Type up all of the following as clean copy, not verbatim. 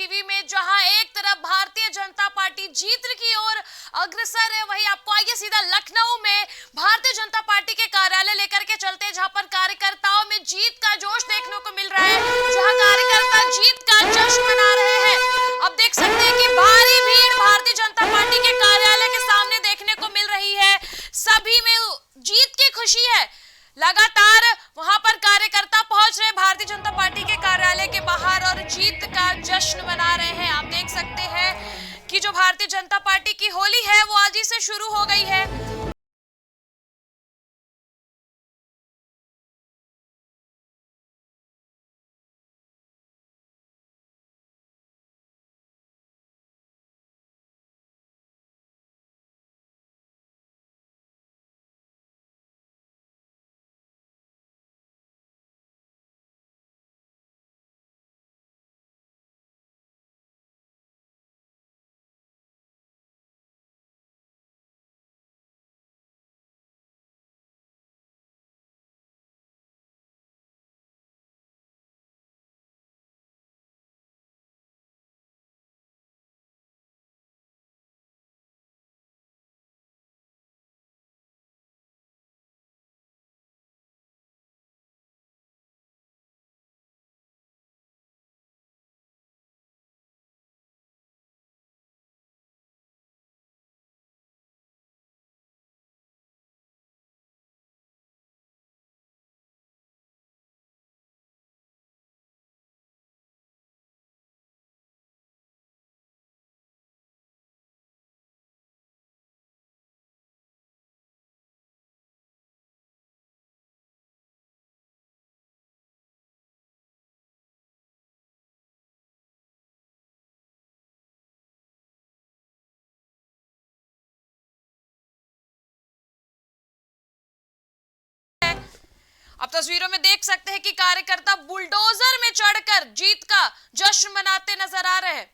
TV में, जहां एक तरफ भारतीय जनता पार्टी जीत की ओर अग्रसर है, वहीं आपको आइए सीधा लखनऊ में भारतीय जनता पार्टी के कार्यालय लेकर के चलते हैं, जहां पर कार्यकर्ताओं में जीत का जोश देखने को मिल रहा है, जहां कार्यकर्ता जीत का जश्न मना रहे हैं। अब देख सकते हैं कि भारी भीड़ भारतीय जनता पार्टी के कार्यालय के सामने देखने को मिल रही है। सभी में जीत की खुशी है। लगातार वहां पर कार्यकर्ता पहुंच रहे भारतीय जनता पार्टी के कार्यालय के बाहर और जीत का जश्न मना रहे हैं। आप देख सकते हैं कि जो भारतीय जनता पार्टी की होली है वो आज ही से शुरू हो गई है। अब तस्वीरों में देख सकते हैं कि कार्यकर्ता बुलडोजर में चढ़कर जीत का जश्न मनाते नजर आ रहे हैं।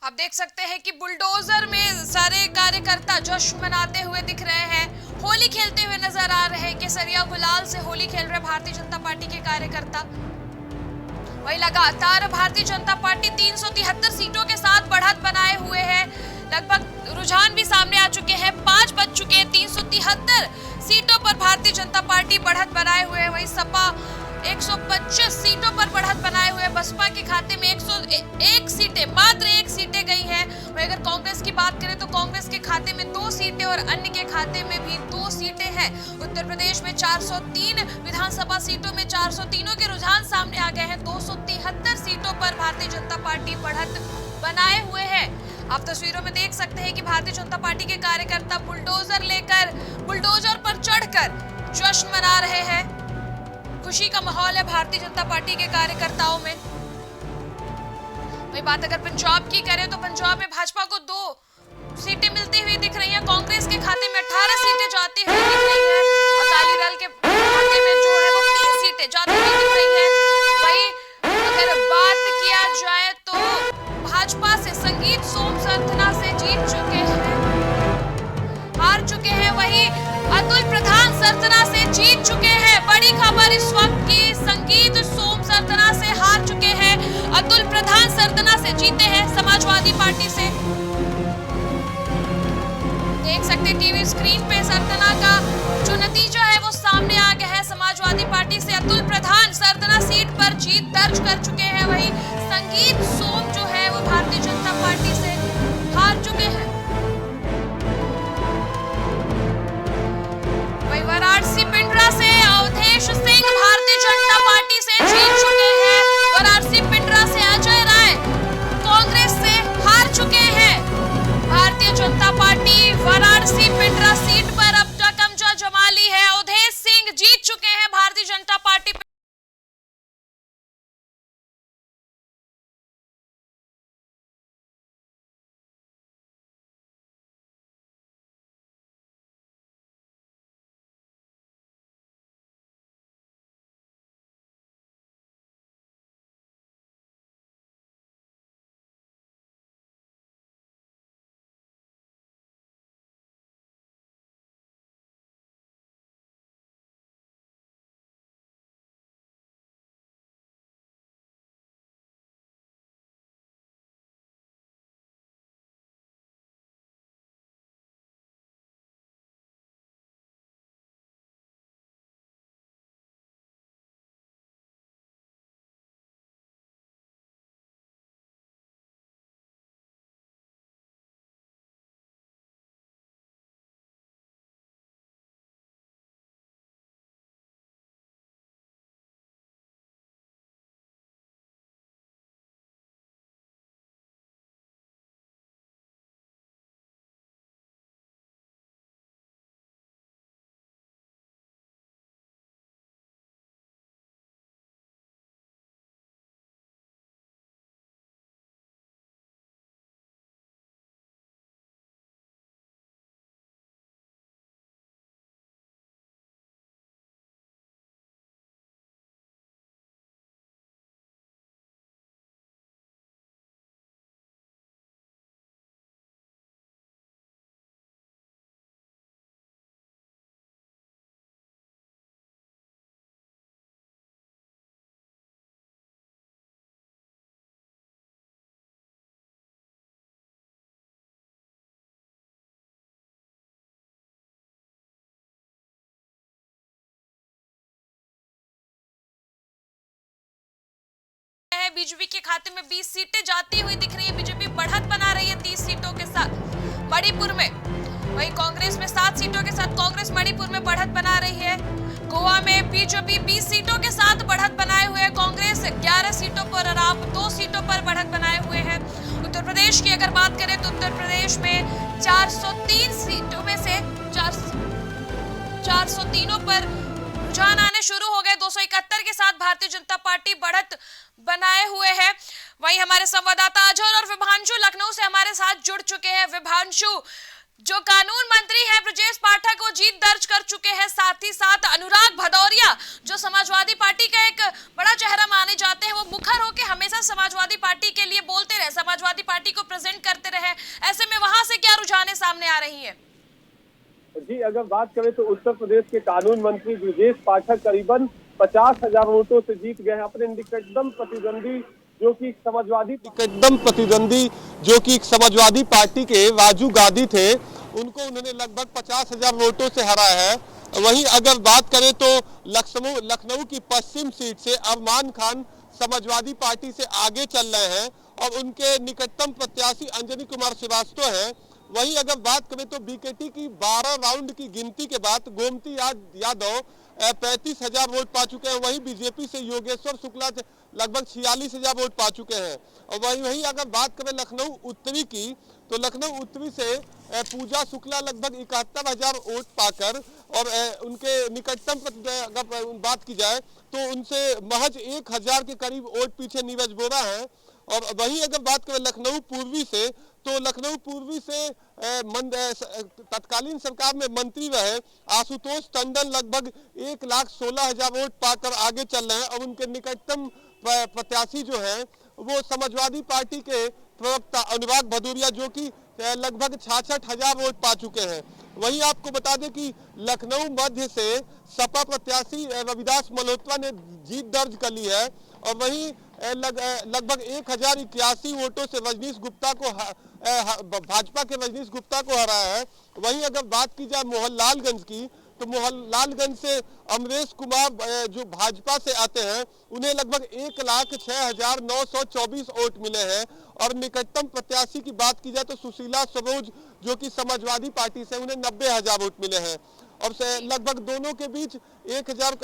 आप देख सकते हैं कि बुलडोजर में सारे कार्यकर्ता जश्न मनाते हुए दिख रहे हैं, होली खेलते हुए नजर आ रहे हैं। केसरिया गुलाल से होली खेल रहे भारतीय जनता पार्टी के कार्यकर्ता। वही लगातार भारतीय जनता पार्टी 373 सीटों के साथ बढ़त बनाए हुए है। लगभग रुझान भी सामने आ चुके हैं, 5 बज चुके हैं। 373 सीटों पर भारतीय जनता पार्टी बढ़त बनाए हुए है। वही सपा 125 सीटों पर बढ़त बनाए हुए। बसपा के खाते में 101 सीटें, मात्र 1 सीटें गई है। वही अगर कांग्रेस की बात करें तो कांग्रेस के खाते में 2 सीटें और अन्य के खाते में भी 2 सीटें हैं। उत्तर प्रदेश में 403 विधानसभा सीटों में 403 के रुझान सामने आ गए हैं। 273 सीटों पर भारतीय जनता पार्टी बढ़त बनाए हुए है। आप तस्वीरों में देख सकते हैं कि भारतीय जनता पार्टी के कार्यकर्ता बुलडोजर लेकर, बुलडोजर पर चढ़कर जश्न मना रहे हैं। खुशी का माहौल है भारतीय जनता पार्टी के कार्यकर्ताओं में। वही बात अगर पंजाब की करें तो पंजाब में भाजपा को 2 सीटें मिलती हुई दिख रही हैं। कांग्रेस के खाते में 18 सीटें जाती हुई दिख रही हैं। अकाली दल के खाते में जो है वो 3 सीटें जाती हुई दिख रही हैं। वही अगर बात किया जाए तो भाजपा से संगीत सोम सरथना से जीत चुके हैं, हार चुके हैं। वही अतुल प्रधान सरथना से जीत चुके हैं। बड़ी खबर इस वक्त की, संगीत सोम सरथना से हार चुके हैं, अतुल प्रधान सरथना से जीते हैं समाजवादी पार्टी से। देख सकते हैं टीवी स्क्रीन पे सरथना का जो नतीजा है वो सामने आ गया है। समाजवादी पार्टी से अतुल प्रधान सरथना सीट पर जीत दर्ज कर चुके हैं। वही संगीत सोम जो है वो भारतीय जनता पार्टी से हार चुके हैं। वही वाराणसी पिंडरा से अवधेश सिंह भारतीय जनता पार्टी से जीत चुके हैं। वाराणसी पिंडरा से अजय राय कांग्रेस से हार चुके हैं। भारतीय जनता पार्टी वाराणसी पिंडरा सीट पर अब तक कब्जा जमा ली है। अवधेश सिंह जीत चुके हैं भारतीय जनता पार्टी। बीजेपी के खाते में 20 सीटें जाती हुई दिख रही है। बीजेपी बढ़त बना रही है 30 सीटों के साथ मणिपुर में। वहीं कांग्रेस में 7 सीटों के साथ कांग्रेस मणिपुर में बढ़त बना रही है। गोवा में बीजेपी 20 सीटों के साथ बढ़त बनाए हुए है। कांग्रेस 11 सीटों पर और आप 2 सीटों पर बढ़त बनाए हुए हैं। उत्तर प्रदेश की अगर बात करें तो उत्तर प्रदेश में 403 सीटों में से 403 पर रुझान आने शुरू हो गए। 271 के साथ भारतीय जनता पार्टी बढ़त बनाए हुए है। वहीं हमारे संवाददाता अजहर और विभांशु लखनऊ से हमारे साथ जुड़ चुके हैं। विभांशु, जो कानून मंत्री है ब्रजेश पाठक वो जीत दर्ज कर चुके हैं, साथ ही साथ अनुराग भदौरिया जो समाजवादी पार्टी का एक बड़ा चेहरा माने जाते हैं, वो मुखर होकर हमेशा समाजवादी पार्टी के लिए बोलते रहे, समाजवादी पार्टी को प्रेजेंट करते रहे। ऐसे में वहां से क्या रुझानें सामने आ रही है? जी, अगर बात करें तो उत्तर प्रदेश के कानून मंत्री ब्रजेश पाठक करीबन 50,000 वोटों से जीत गए हैं। अपने निकटतम प्रतिद्वंदी जो कि समाजवादी पार्टी के राजू गांधी थे, उनको उन्होंने लगभग 50,000 वोटों से हराया है। वहीं अगर बात करें तो लखनऊ की पश्चिम सीट से अरमान खान समाजवादी पार्टी से आगे चल रहे हैं और उनके निकटतम प्रत्याशी अंजनी कुमार श्रीवास्तव हैं। वहीं अगर बात करें तो बीकेटी की 12 राउंड की गिनती के बाद गोमती यादव 35,000 वोट पा चुके हैं। वहीं बीजेपी से योगेश्वर शुक्ला लगभग 46,000 वोट पा चुके हैं। और वहीं अगर बात करें लखनऊ उत्तरी की तो लखनऊ उत्तरी से पूजा शुक्ला लगभग 71,000 वोट पाकर और उनके निकटतम अगर बात की जाए तो उनसे महज 1,000 के करीब वोट पीछे नीरज बोरा है। और वहीं अगर बात करें लखनऊ पूर्वी से तो लखनऊ पूर्वी से तत्कालीन सरकार में मंत्री रहे आशुतोष टंडन लगभग 1,16,000 वोट पाकर आगे चल रहे हैं और उनके निकटतम प्रत्याशी जो हैं वो समाजवादी पार्टी के प्रवक्ता अनुराग भदौरिया जो कि लगभग 66,000 वोट पा चुके हैं। वहीं आपको बता दें कि लखनऊ मध्य से सपा प्रत्याशी रविदास मल्होत्रा ने जीत दर्ज कर ली है और वहीं लगभग 1,081 वोटों से रजनीश गुप्ता को भाजपा के रजनीश गुप्ता को हराया है। वहीं अगर बात की जाए मोहनलालगंज की तो मोहनलालगंज से अमरेश कुमार जो भाजपा से आते हैं उन्हें लगभग 1,06,924 वोट मिले हैं। और निकटतम प्रत्याशी की बात की जाए तो सुशीला सरोज जो कि समाजवादी पार्टी से उन्हें 90,000 वोट मिले हैं और लगभग दोनों के बीच 1,000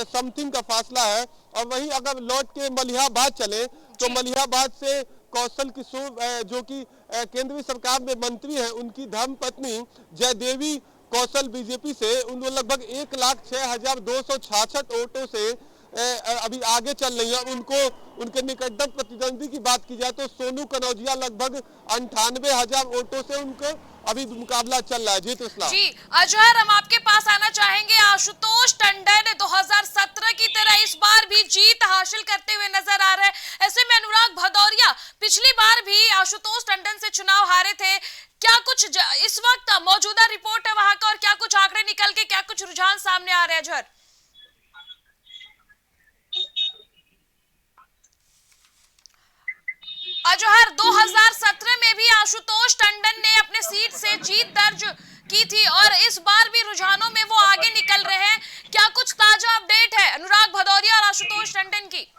समथिंग का फासला है। और वहीं अगर लौट के मलिहाबाद चले तो मलिहाबाद से कौशल किशोर जो कि केंद्रीय सरकार में मंत्री हैं, उनकी धर्मपत्नी जयदेवी कौशल बीजेपी से उन लगभग 1,06,266 वोटों से अभी आगे चल रही है। उनको उनके निकटतम प्रतिद्वंदी की बात की जाए तो सोनू कनौजिया लगभग 98,000 वोटों से उनको अभी मुकाबला चल रहा है। जी इस्लाम जी अजहर, हम आपके पास आना चाहेंगे। आशुतोष टंडन 2017 की तरह इस बार भी जीत हासिल करते हुए नजर आ रहे हैं। ऐसे में अनुराग भदौरिया पिछली बार भी आशुतोष टंडन से चुनाव हारे थे। क्या कुछ इस वक्त मौजूदा रिपोर्ट है वहां का और क्या कुछ आंकड़े निकल के क्या कुछ रुझान सामने आ रहे हैं अजहर? अजहर, 2017 में भी आशुतोष टंडन ने अपने सीट से जीत दर्ज की थी और इस बार भी रुझानों में वो आगे निकल रहे हैं। क्या कुछ ताजा अपडेट है अनुराग भदौरिया और आशुतोष टंडन की?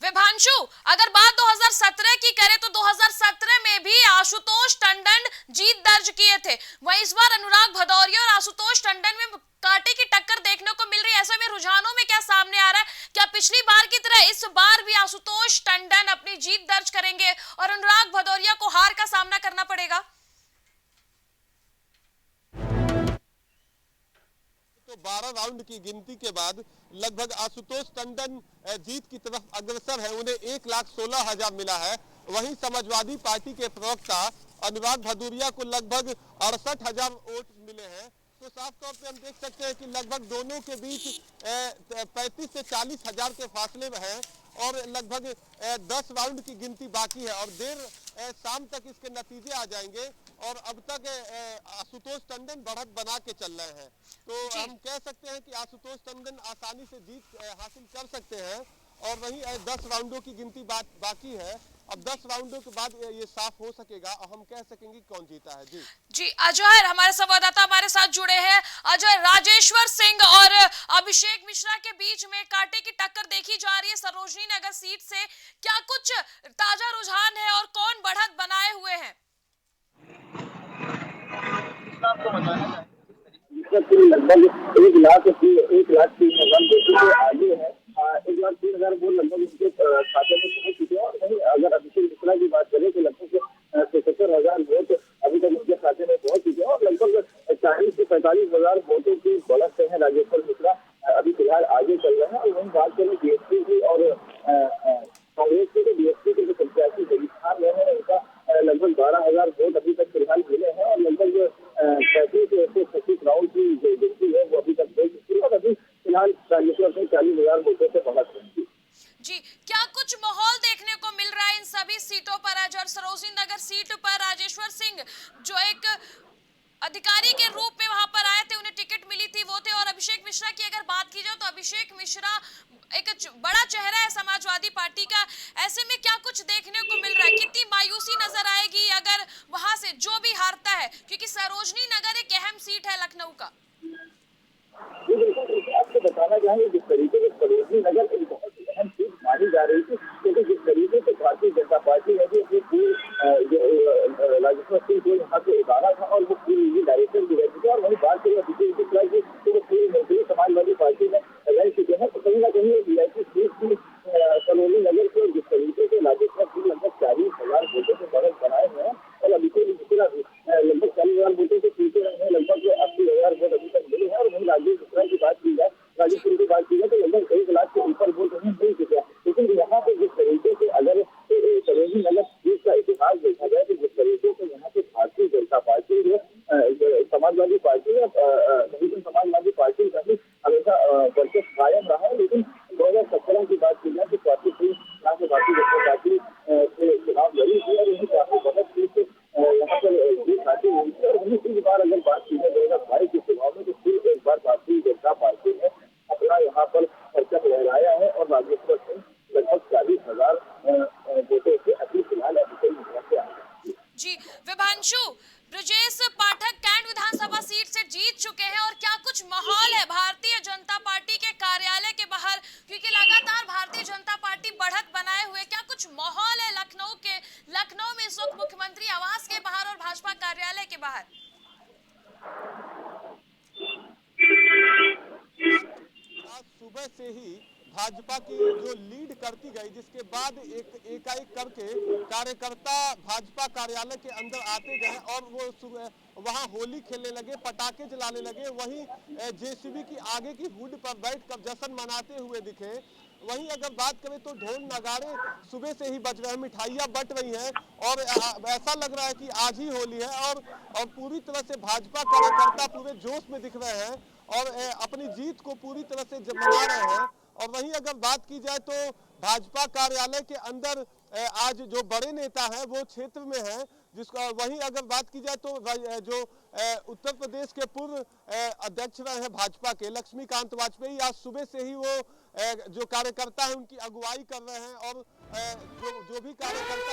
विभांशु, अगर बात 2017 की करें तो 2017 में भी आशुतोष टंडन जीत दर्ज किए थे। वहीं इस बार अनुराग भदौरिया और आशुतोष टंडन में कांटे की टक्कर देखने को मिल रही है। ऐसे में रुझानों में क्या सामने आ रहा है? क्या पिछली बार की तरह इस बार भी आशुतोष टंडन अपनी जीत दर्ज करेंगे और अनुराग भदौरिया को हार का सामना करना पड़ेगा? तो 12 राउंड की गिनती के बाद लगभग आशुतोष टंडन जीत की तरफ अग्रसर है, उन्हें 1,16,000 मिला है। वहीं समाजवादी पार्टी के प्रवक्ता अनुराग भदौरिया को लगभग 68,000 वोट मिले हैं। तो साफ तौर पे हम देख सकते हैं कि लगभग दोनों के बीच 35 से 40,000 के फासले में है और लगभग 10 राउंड की गिनती बाकी है और देर शाम तक इसके नतीजे आ जाएंगे और अब तक आशुतोष टंडन बढ़त बना के चल रहे हैं। तो हम कह सकते हैं कि आशुतोष टंडन आसानी से जीत हासिल कर सकते हैं और वहीं 10 राउंडों की गिनती बाकी है अब 10 राउंडों के बाद ये साफ हो सकेगा और हम कह सकेंगे कौन जीता है। जी जी अजय, हमारे संवाददाता हमारे साथ जुड़े हैं। अजय, राजेश्वर सिंह और अभिषेक मिश्रा के बीच में कांटे की टक्कर देखी जा रही है सरोजनी नगर सीट से, क्या कुछ ताजा रुझान है और कौन बढ़त बनाए हुए हैं? लगभग 1,03,000 वोटों से आगे है। 1,03,000 वोट लगभग उनके खाते में पहुंच चुके हैं। और वहीं अगर अभिषेक मिश्रा की बात करें तो लगभग 77,000 वोट अभी तक उनके खाते में पहुंच चुके हैं और लगभग 40 से 45,000 वोटों की बढ़त से है राजेश्वर मिश्रा अभी फिलहाल आगे चल रहे हैं। और वहीं बात करें बीएसपी की और कांग्रेस की, तो बीएसपी के जो प्रत्याशी जगीर में है उनका लगभग 12,000 वोट अभी तक फिलहाल मिले हैं और लगभग 35 से 36 राउंड की जो गिनती है वो अभी तक हो चुकी है और अभी फिलहाल राजेश्वर सिंह 40,000 वोटों से बढ़त है। जी, क्या कुछ माहौल देखने को मिल रहा है इन सभी सीटों पर? अजय, सरोजनी नगर सीट पर राजेश्वर सिंह जो एक अधिकारी के रूप में वहां पर आए थे, उन्हें टिकट मिली थी, वो थे। और अभिषेक मिश्रा की अगर बात की जाए तो अभिषेक मिश्रा एक बड़ा चेहरा है समाजवादी पार्टी का। ऐसे में क्या कुछ देखने को मिल रहा है? कितनी मायूसी नजर आएगी अगर वहां से जो भी हारता है, क्योंकि सरोजनी नगर एक अहम सीट है लखनऊ का। आपको बताना चाहेंगे जिस तरीके से सरोजनी नगर एक बहुत ही अहम सीट मानी जा रही थी, क्योंकि जिस तरीके से भारतीय जनता पार्टी ने भी अपनी पूरी राजेश्वर सिंह को यहाँ से उतारा था और वो पूरी डायरेक्शन भी रह चुके हैं। और वही बात करें अभिषेक मिश्रा की तो वो पूरी समाजवादी पार्टी में रह चुके हैं। तो कहीं ना कहीं वीआईपी सीट की सरोजनी नगर के जिस तरीके से राजेश्वर सिंह लगभग 40,000 वोटों से बढ़त बनाए हुए हैं और अभिषेक मिश्रा लगभग 40,000 वोटों से पीछे रहे, लगभग 80,000 वोट अभी तक मिले हैं। और वहीं राजेश मिश्रा की बात की जाए, राजेश्वर की बात की जाए तो लगभग 1 लाख के ऊपर वोट उन्हें मिल चुके हैं। लेकिन यहाँ पे जिस तरीके से अगर सरोजनी नगर सीट का इतिहास देखा जाए तो जिस तरीके से यहाँ पे भारतीय जनता पार्टी जो समाजवादी पार्टी है, बहुजन समाजवादी पार्टी का भी हमेशा वर्चस्व कायम रहा है। लेकिन 2017 की बात की जाए तो स्वाति सिंह यहाँ से भारतीय जनता पार्टी से चुनाव लड़ी थी और उन्हें काफी बढ़त सीट यहाँ पर जीत हासिल हुई थी। और वहीं इस बार अगर बात की जाए 2022 के चुनाव में तो फिर एक बार भारतीय जनता पार्टी ने अपना यहाँ पर परचम लहराया है और राजेश्वर सिंह लगभग 40,000 वोटों से अभी फिलहाल अभिषेक मिश्रा से आए। जी विभांशु, ब्रजेश पाठक कैंट विधानसभा सीट से जीत चुके हैं और क्या कुछ माहौल है भारतीय जनता पार्टी के कार्यालय के बाहर, क्योंकि लगातार भारतीय जनता पार्टी बढ़त बनाए हुए, क्या कुछ माहौल है लखनऊ में इस वक्त मुख्यमंत्री आवास के बाहर और भाजपा कार्यालय के बाहर? आज सुबह से ही भाजपा की जो लीड करती गई, जिसके बाद एकाएक करके कार्यकर्ता भाजपा कार्यालय के अंदर आते गए और वो वहां होली खेलने लगे, पटाखे जलाने लगे। वहीं जेसीबी की आगे की हुड पर बैठकर जश्न मनाते हुए दिखे। वहीं अगर बात करें तो ढोल नगाड़े सुबह से ही बज रहे हैं, मिठाइयां बट रही हैं और ऐसा लग रहा है कि आज ही होली है। और पूरी तरह से भाजपा कार्यकर्ता पूरे जोश में दिख रहे हैं और अपनी जीत को पूरी तरह से मना रहे हैं। और वहीं अगर बात की जाए तो भाजपा कार्यालय के अंदर आज जो बड़े नेता हैं वो क्षेत्र में हैं, जिसका वहीं अगर बात की जाए तो जो उत्तर प्रदेश के पूर्व अध्यक्ष रहे हैं भाजपा के लक्ष्मीकांत वाजपेयी, आज सुबह से ही वो जो कार्यकर्ता है उनकी अगुवाई कर रहे हैं और जो भी कार्यकर्ता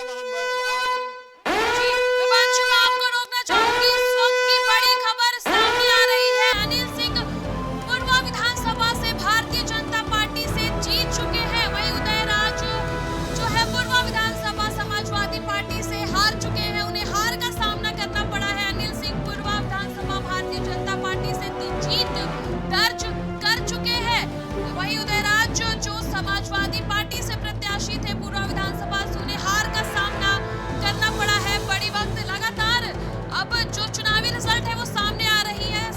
विभांशु, मैं आपको रोकना चाहूंगी, इस वक्त की बड़ी खबर सामने आ रही है। अनिल सिंह पूर्वा विधानसभा से भारतीय जनता पार्टी से जीत चुके हैं। वहीं उदयराज जो है पूर्वा विधानसभा समाजवादी पार्टी से हार चुके हैं, उन्हें हार का सामना करना पड़ा है। अनिल सिंह पूर्वा विधानसभा भारतीय जनता पार्टी से जीत दर्ज कर चुके हैं। वहीं उदयराज जो समाजवादी पार्टी से प्रत्याशी थे पूर्वा विधानसभा से, उन्हें हार का सामना करना पड़ा है। बड़ी वक्त लगातार अब जो चुनावी रिजल्ट है वो सामने आ रही है।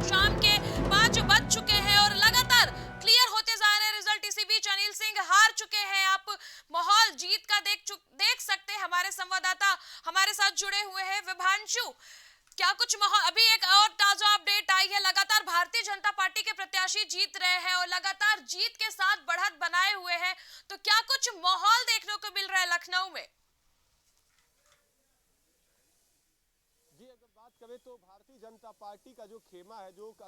शाम के 5 बज चुके हैं और लगातार क्लियर होते जा रहे हैं रिजल्ट। इसी बीच अनिल सिंह हार चुके हैं। आप माहौल जीत का देख सकते हैं। हमारे संवाददाता हमारे साथ जुड़े हुए हैं। विभांशु, क्या कुछ माहौल? अभी एक और ताजा अपडेट आई है, लगातार भारतीय जनता पार्टी के प्रत्याशी जीत रहे हैं और लगातार जीत के साथ बढ़त बनाए हुए हैं, तो क्या कुछ माहौल देखने को मिल रहा है लखनऊ में? जी अगर बात करें तो भारतीय जनता पार्टी का जो खेमा है, जो उसका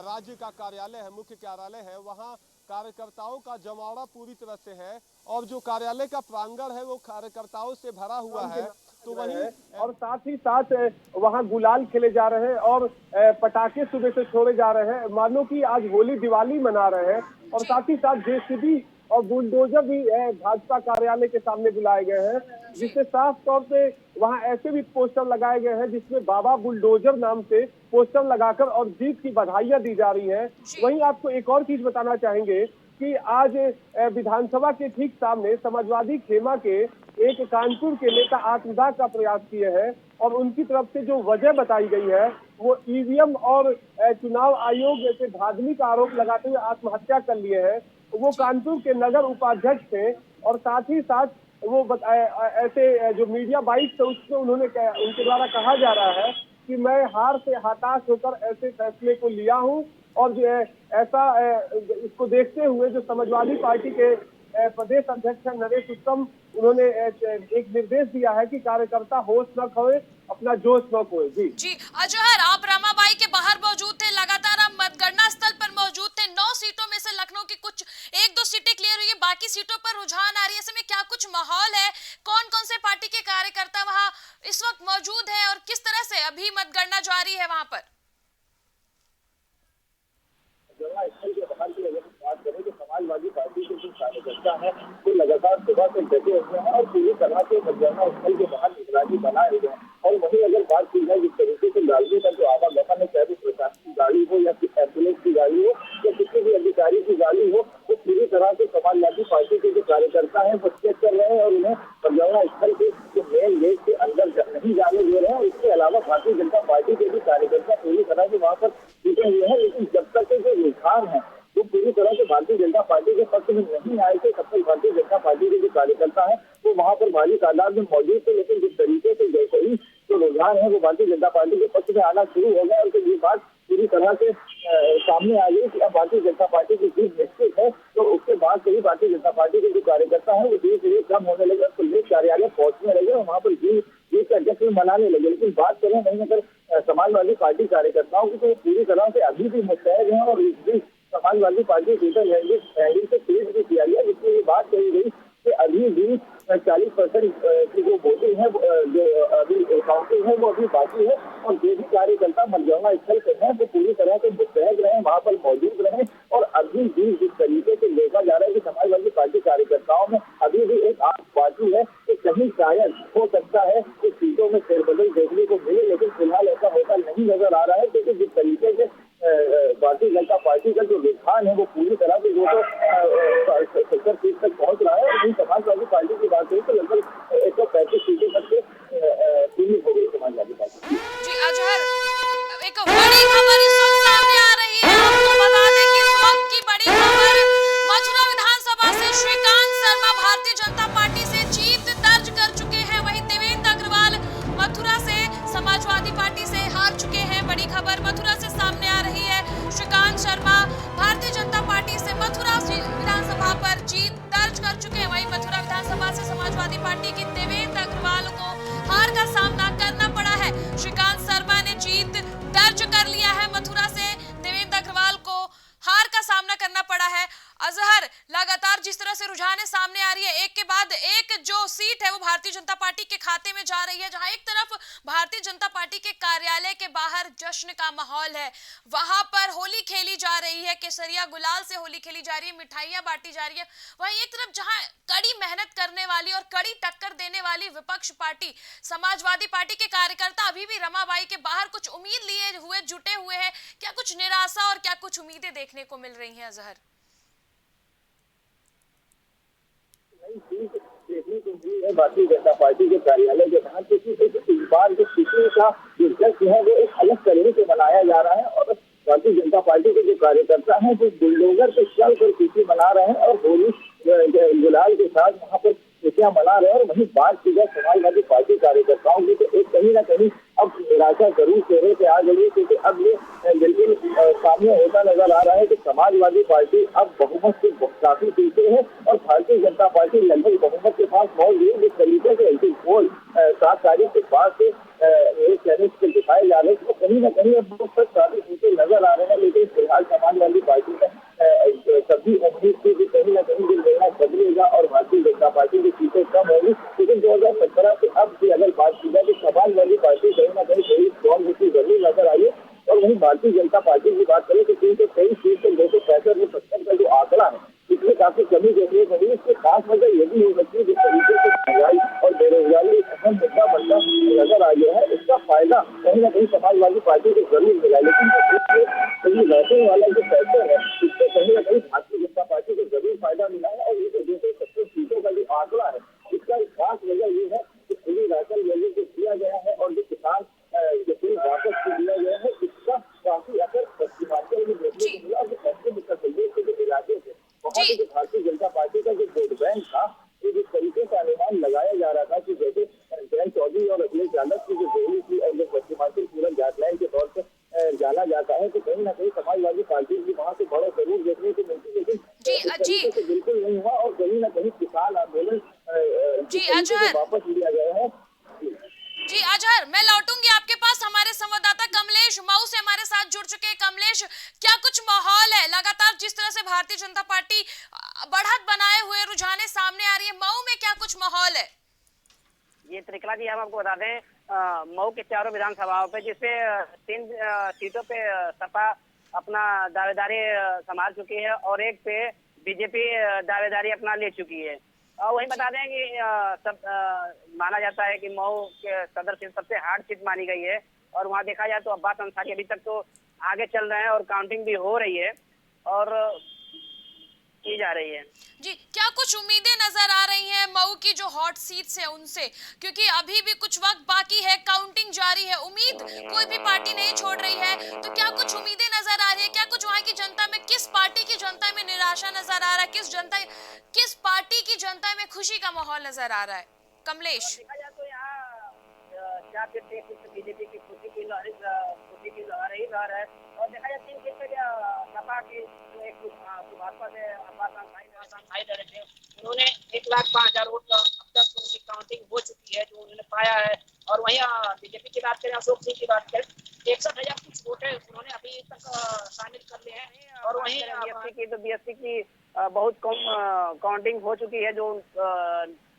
राज्य का कार्यालय है, मुख्य कार्यालय है, वहां कार्यकर्ताओं का जमावड़ा पूरी तरह से है और जो कार्यालय का प्रांगण है वो कार्यकर्ताओं से भरा हुआ है। तो वहीं और साथ ही साथ वहां गुलाल खेले जा रहे हैं और पटाखे सुबह से छोड़े जा रहे हैं, मानो कि आज होली दिवाली मना रहे हैं। और साथ ही साथ जेसीबी और बुलडोजर भी भाजपा कार्यालय के सामने बुलाए गए हैं, जिससे साफ तौर पे वहां ऐसे भी पोस्टर लगाए गए हैं जिसमें बाबा बुलडोजर नाम से पोस्टर लगाकर और जीत की बधाइयां दी जा रही हैं। वहीं आपको एक और चीज बताना चाहेंगे कि आज विधानसभा के ठीक सामने समाजवादी खेमा के एक कानपुर के नेता आत्मदाह का प्रयास किए हैं और उनकी तरफ से जो वजह बताई गई है वो ईवीएम और चुनाव आयोग से धांधली का आरोप लगाते हुए आत्महत्या कर लिए हैं। वो कानपुर के नगर उपाध्यक्ष थे और साथ ही साथ वो ऐसे जो मीडिया बाइट थे उसमें उनके द्वारा कहा जा रहा है कि मैं हार से हताश होकर ऐसे फैसले को लिया हूं और जो है ऐसा इसको देखते हुए जो समाजवादी पार्टी के प्रदेश अध्यक्ष नरेश उत्तम उन्होंने एक निर्देश दिया है कि कार्यकर्ता होश न खोए, अपना जोश न खोए। जी अजहर, आप रमाबाई के बाहर मौजूद थे, लगातार आप मतगणना स्थल पर मौजूद थे। 9 सीटों में से लखनऊ की कुछ 1-2 सीटें क्लियर हुई है, बाकी सीटों पर रुझान आ रही है। ऐसे में क्या कुछ माहौल है, कौन कौन से पार्टी के कार्यकर्ता वहां इस वक्त मौजूद है और किस तरह से अभी मतगणना जारी है वहां पर? बात करें तो समाजवादी पार्टी के जो कार्यकर्ता है वो लगातार सुबह से डटे हुए हैं और पूरी तरह से मतगणना स्थल के बाहर निगरानी बनाए हुए हैं। और वहीं अगर बात की जाए जिस तरीके से गाड़ियों का जो आवागमन है, चाहे वो प्रशासन की गाड़ी हो या एम्बुलेंस की गाड़ी हो या किसी भी अधिकारी की गाड़ी हो, वो पूरी तरह से समाजवादी पार्टी के जो कार्यकर्ता है वो चेक कर रहे हैं और उन्हें मतगणना स्थल के जो मेन गेट के अंदर नहीं जाने दे रहे हैं। इसके अलावा भारतीय जनता पार्टी के भी कार्यकर्ता पूरी तरह से वहाँ पर जुटे हुए हैं, लेकिन जब तक जो रुझान है वो पूरी तरह से भारतीय जनता पार्टी के पक्ष में नहीं आए थे तब तक भारतीय जनता पार्टी के जो कार्यकर्ता है वो वहां पर भारी तादाद में मौजूद थे। लेकिन जिस तरीके से जैसे ही जो रुझान है वो भारतीय जनता पार्टी के पक्ष में आना शुरू हो गया और तो ये बात पूरी तरह से सामने आ गई कि अब भारतीय जनता पार्टी की जीत निश्चित है। तो उसके बाद से ही भारतीय जनता पार्टी के जो कार्यकर्ता है वो धीरे धीरे कम होने लगे, पुलिस कार्यालय पहुंचने लगे और वहाँ पर जीत का जश्न मनाने लगे। लेकिन बात करें नहीं अगर समाजवादी पार्टी कार्यकर्ताओं की तो पूरी तरह से अभी भी मुस्तैद है और इस बीच समाजवादी पार्टी ट्विटर हैंडल से ट्वीट भी किया गया जिसमें ये बात कही गई कि अभी भी 40% की जो वोटिंग है जो अभी काउंटिंग है वो अभी बाकी है और जो भी कार्यकर्ता मतगणना स्थल पर है वो पूरी तरह से मुस्तैद रहे, वहाँ पर मौजूद रहे। और अभी भी जिस तरीके से देखा जा रहा है कि समाजवादी पार्टी कार्यकर्ताओं में अभी भी एक आग बाकी है कि कहीं शायद हो सकता है कि सीटों में फेरबदल देखने को मिले, लेकिन फिलहाल ऐसा होता नहीं नजर आ रहा है क्योंकि जिस तरीके से भारतीय जनता पार्टी का जो रुझान है वो पूरी तरह से 270 सीट तक पहुंच रहा है। और समाजवादी पार्टी की बात करें तो लगभग 135 सीटों तक से सीमित हो गई समाजवादी पार्टी। जी अजहर, एक बड़ी खबर इस वक्त सामने आ रही है, आपको बता दें कि इस वक्त की बड़ी खबर मथुरा विधानसभा से श्रीकांत शर्मा भारतीय जनता पार्टी से जीत दर्ज कर चुके हैं। वहीं देवेंद्र अग्रवाल मथुरा से समाजवादी पार्टी से हार चुके हैं। बड़ी खबर मथुरा से सामने आ रही है, श्रीकांत शर्मा भारतीय जनता पार्टी से मथुरा विधानसभा पर जीत दर्ज कर चुके हैं। वहीं मथुरा विधानसभा से समाजवादी पार्टी के देवेंद्र अग्रवाल को हार का सामना करना पड़ा है। श्रीकांत शर्मा ने जीत दर्ज कर लिया है, मथुरा से देवेंद्र अग्रवाल को हार का सामना करना पड़ा है। अजहर, लगातार जिस तरह से रुझानें सामने आ रही है, एक के बाद एक जो सीट है वो भारतीय जनता पार्टी के खाते में जा रही है। जहां एक तरफ भारतीय जनता पार्टी के कार्यालय के बाहर जश्न का माहौल है, वहां पर होली खेली जा रही है, केसरिया गुलाल से होली खेली जा रही है, मिठाइयां बांटी जा रही है। वहीं एक तरफ जहां कड़ी मेहनत करने वाली और कड़ी टक्कर देने वाली विपक्ष पार्टी समाजवादी पार्टी के कार्यकर्ता अभी भी रमाबाई के बाहर कुछ उम्मीद लिए हुए जुटे हुए हैं। क्या कुछ निराशा और क्या कुछ उम्मीदें देखने को मिल रही हैं अजहर? देखने को मिली है भारतीय जनता पार्टी के कार्यालय के बाहर, क्योंकि इस बार जो सीटों का जो जश्न है वो एक अलग तरीके से मनाया जा रहा है और भारतीय जनता पार्टी के जो कार्यकर्ता हैं वो बुलडोजर पे चल कर खुशी मना रहे हैं और होली गुलाल के साथ वहाँ पर खुशियां मना रहे हैं। और वहीं बात की जाए समाजवादी पार्टी कार्यकर्ताओं की तो एक कहीं ना कहीं अब निराशा जरूर चेहरे पे आ गई है, क्योंकि अब ये बिल्कुल सामने होता नजर आ रहा है कि समाजवादी पार्टी अब बहुमत से काफी पीछे है और भारतीय जनता पार्टी लगभग बहुमत के पास मौजूद। जिस तरीके से एग्जिट पोल 7 तारीख के बाद से चैनल दिखाए जा रहे हैं तो कहीं ना कहीं अब काफी पीछे नजर आ रहे हैं। लेकिन फिलहाल समाजवादी पार्टी में सभी जाए तो समाजवादी पार्टी कहीं ना कहीं थोड़ी स्ट्रॉन्ग होती जरूर नजर आई है। और वहीं भारतीय जनता पार्टी की बात करें तो 323 सीट से 265 में 70 का जो आंकड़ा है इसमें काफी कमी देखने को मिली। इसकी खास वजह ये भी हो सकती है जिस तरीके से महंगाई और बेरोजगारी एक अहम मुद्दा बनता नजर आ गया है, इसका फायदा कहीं ना कहीं समाजवादी पार्टी को जरूर मिला। लेकिन वैसे वाला जो फैक्टर है इससे कहीं ना कहीं भारतीय जनता पार्टी को जरूर फायदा मिला है। और ये जो 270 सीटों का जो आंकड़ा है इसका खास वजह ये है कि खुली राशन वैल्यू जो किया गया है और जो किसान जो बिल वापस दिया गया है इसका काफी असर हिमाचल में देखने को मिला। और जो पश्चिम उत्तर प्रदेश के जो इलाके थे वहाँ पे जो भारतीय जनता पार्टी का जो वोट बैंक था वो जिस तरीके से अनुमान लगाया जा रहा था कि जैसे जयंत चौधरी और अखिलेश यादव की जो जोड़ी थी और जो पश्चिमांचल पूरन जाटलाइन के तौर पर जाना जाता है तो कहीं ना कहीं समाजवादी पार्टी भी वहाँ से बड़ा जरूर देखने को मिलती, लेकिन से बिल्कुल नहीं हुआ। और कहीं ना कहीं किसान आंदोलन वापस लिया गया है। जी अजहर, मैं लौटूंगी आपके पास। हमारे संवाददाता कमलेश मऊ से हमारे साथ जुड़ चुके हैं। कमलेश, क्या कुछ माहौल है? लगातार जिस तरह से भारतीय जनता पार्टी बढ़त बनाए हुए रुझाने सामने आ रही है, मऊ में क्या कुछ माहौल है? ये त्रिकला जी, हम आपको बता दें मऊ के चारों विधानसभाओं पे जिसपे 3 सीटों पे सपा अपना दावेदारी संभाल चुकी है और एक पे बीजेपी दावेदारी अपना ले चुकी है। और वहीं बता दें कि सब माना जाता है कि मऊ के सदर सीट सबसे हार्ड सीट मानी गई है। और वहाँ देखा जाए तो अब्बास अंसारी अभी तक तो आगे चल रहे हैं और काउंटिंग भी हो रही है और की जा रही है। जी, क्या कुछ उम्मीदें नजर आ रही हैं मऊ की जो हॉट सीट्स है उनसे? क्योंकि अभी भी कुछ वक्त बाकी है, काउंटिंग जारी है, उम्मीद कोई भी पार्टी नहीं छोड़ रही है। तो क्या कुछ उम्मीदें नजर आ रही है? क्या कुछ वहाँ की जनता में, किस पार्टी की जनता में निराशा नजर आ रहा है? किस पार्टी की जनता में खुशी का माहौल नजर आ रहा है? कमलेश, देखा जाए तो यहाँ बीजेपी की खुशी की लहर ही लहर है। और देखा जाए 3 सीट पे सपा की भाजपा से भाई लड़े थे, उन्होंने 1,05,000 वोट अब तक उनकी काउंटिंग हो चुकी है जो उन्होंने पाया है। और वहीं बीजेपी की बात करें, अशोक सिंह की बात करें, 61,000 कुछ वोट है उन्होंने अभी तक शामिल कर लिए हैं। और वहीं बीएसपी की बहुत कम काउंटिंग हो चुकी है जो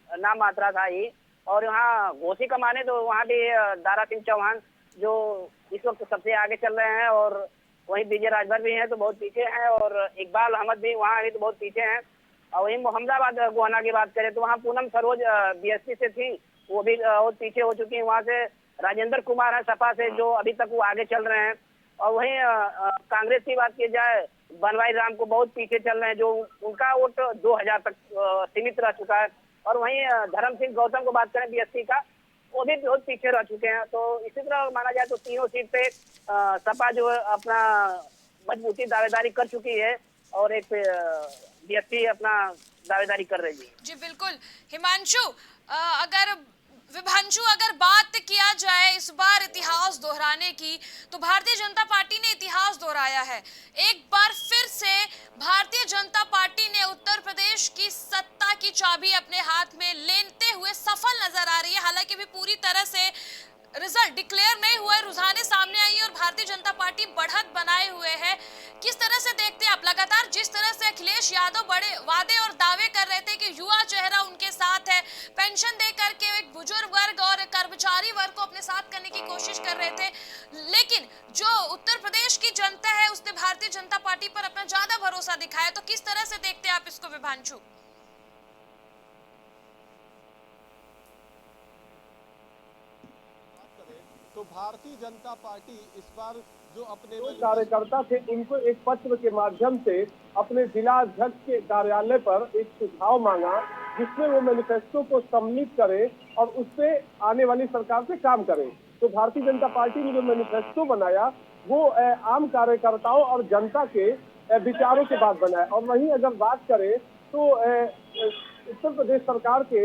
नाम मात्रा था ही। और यहाँ घोसी का माने तो वहाँ भी दारा सिंह चौहान जो इस वक्त सबसे आगे चल रहे हैं और वहीं विजय राजभर भी हैं तो बहुत पीछे हैं और इकबाल अहमद भी वहाँ भी तो बहुत पीछे हैं। और वहीं मोहम्मदाबाद गोहाना की बात करें तो वहाँ पूनम सरोज बीएसपी से थी, वो भी बहुत पीछे हो चुकी है। वहाँ से राजेंद्र कुमार है सपा से जो अभी तक वो आगे चल रहे हैं। और वहीं कांग्रेस की बात की जाए, बनवारी राम को बहुत पीछे चल रहे हैं जो उनका वोट 2,000 तक सीमित रह चुका है। और वहीं धर्म सिंह गौतम को बात करें बीएसपी का, वो भी बहुत पीछे रह चुके हैं। तो इसी तरह माना जाए तो तीनों सीट पे सपा जो है अपना मजबूती दावेदारी कर चुकी है और एक बीएसपी अपना दावेदारी कर रही है। जी बिल्कुल। विभांशु, अगर बात किया जाए इस बार इतिहास दोहराने की, तो भारतीय जनता पार्टी ने इतिहास दोहराया है। एक बार फिर से भारतीय जनता पार्टी ने उत्तर प्रदेश की सत्ता की चाबी अपने हाथ में लेते हुए सफल नजर आ रही है। हालांकि भी पूरी तरह से रिजल्ट डिक्लेयर नहीं हुआ है, रुझाने सामने आई है और भारतीय जनता पार्टी बढ़त बनाए हुए है। किस तरह से देखते हैं आप? लगातार जिस तरह से अखिलेश यादव बड़े वादे और दावे कर रहे थे कि युवा चेहरा उनके साथ है, पेंशन दे करके एक बुजुर्ग वर्ग और कर्मचारी वर्ग को अपने साथ करने की कोशिश कर रहे थे, लेकिन जो उत्तर प्रदेश की जनता है उसने भारतीय जनता पार्टी पर अपना ज्यादा भरोसा दिखाया। तो किस तरह से देखते हैं आप इसको विभांशु? तो भारतीय जनता पार्टी इस बार जो अपने कार्यकर्ता थे उनको एक पत्र के माध्यम से अपने जिला अध्यक्ष के कार्यालय पर एक सुझाव मांगा जिसमें वो मैनिफेस्टो को सम्मिलित करें और उस पर आने वाली सरकार से काम करें। तो भारतीय जनता पार्टी ने जो मैनिफेस्टो बनाया वो आम कार्यकर्ताओं और जनता के विचारों के बाद बनाया। और वहीं अगर बात करें तो उत्तर प्रदेश सरकार के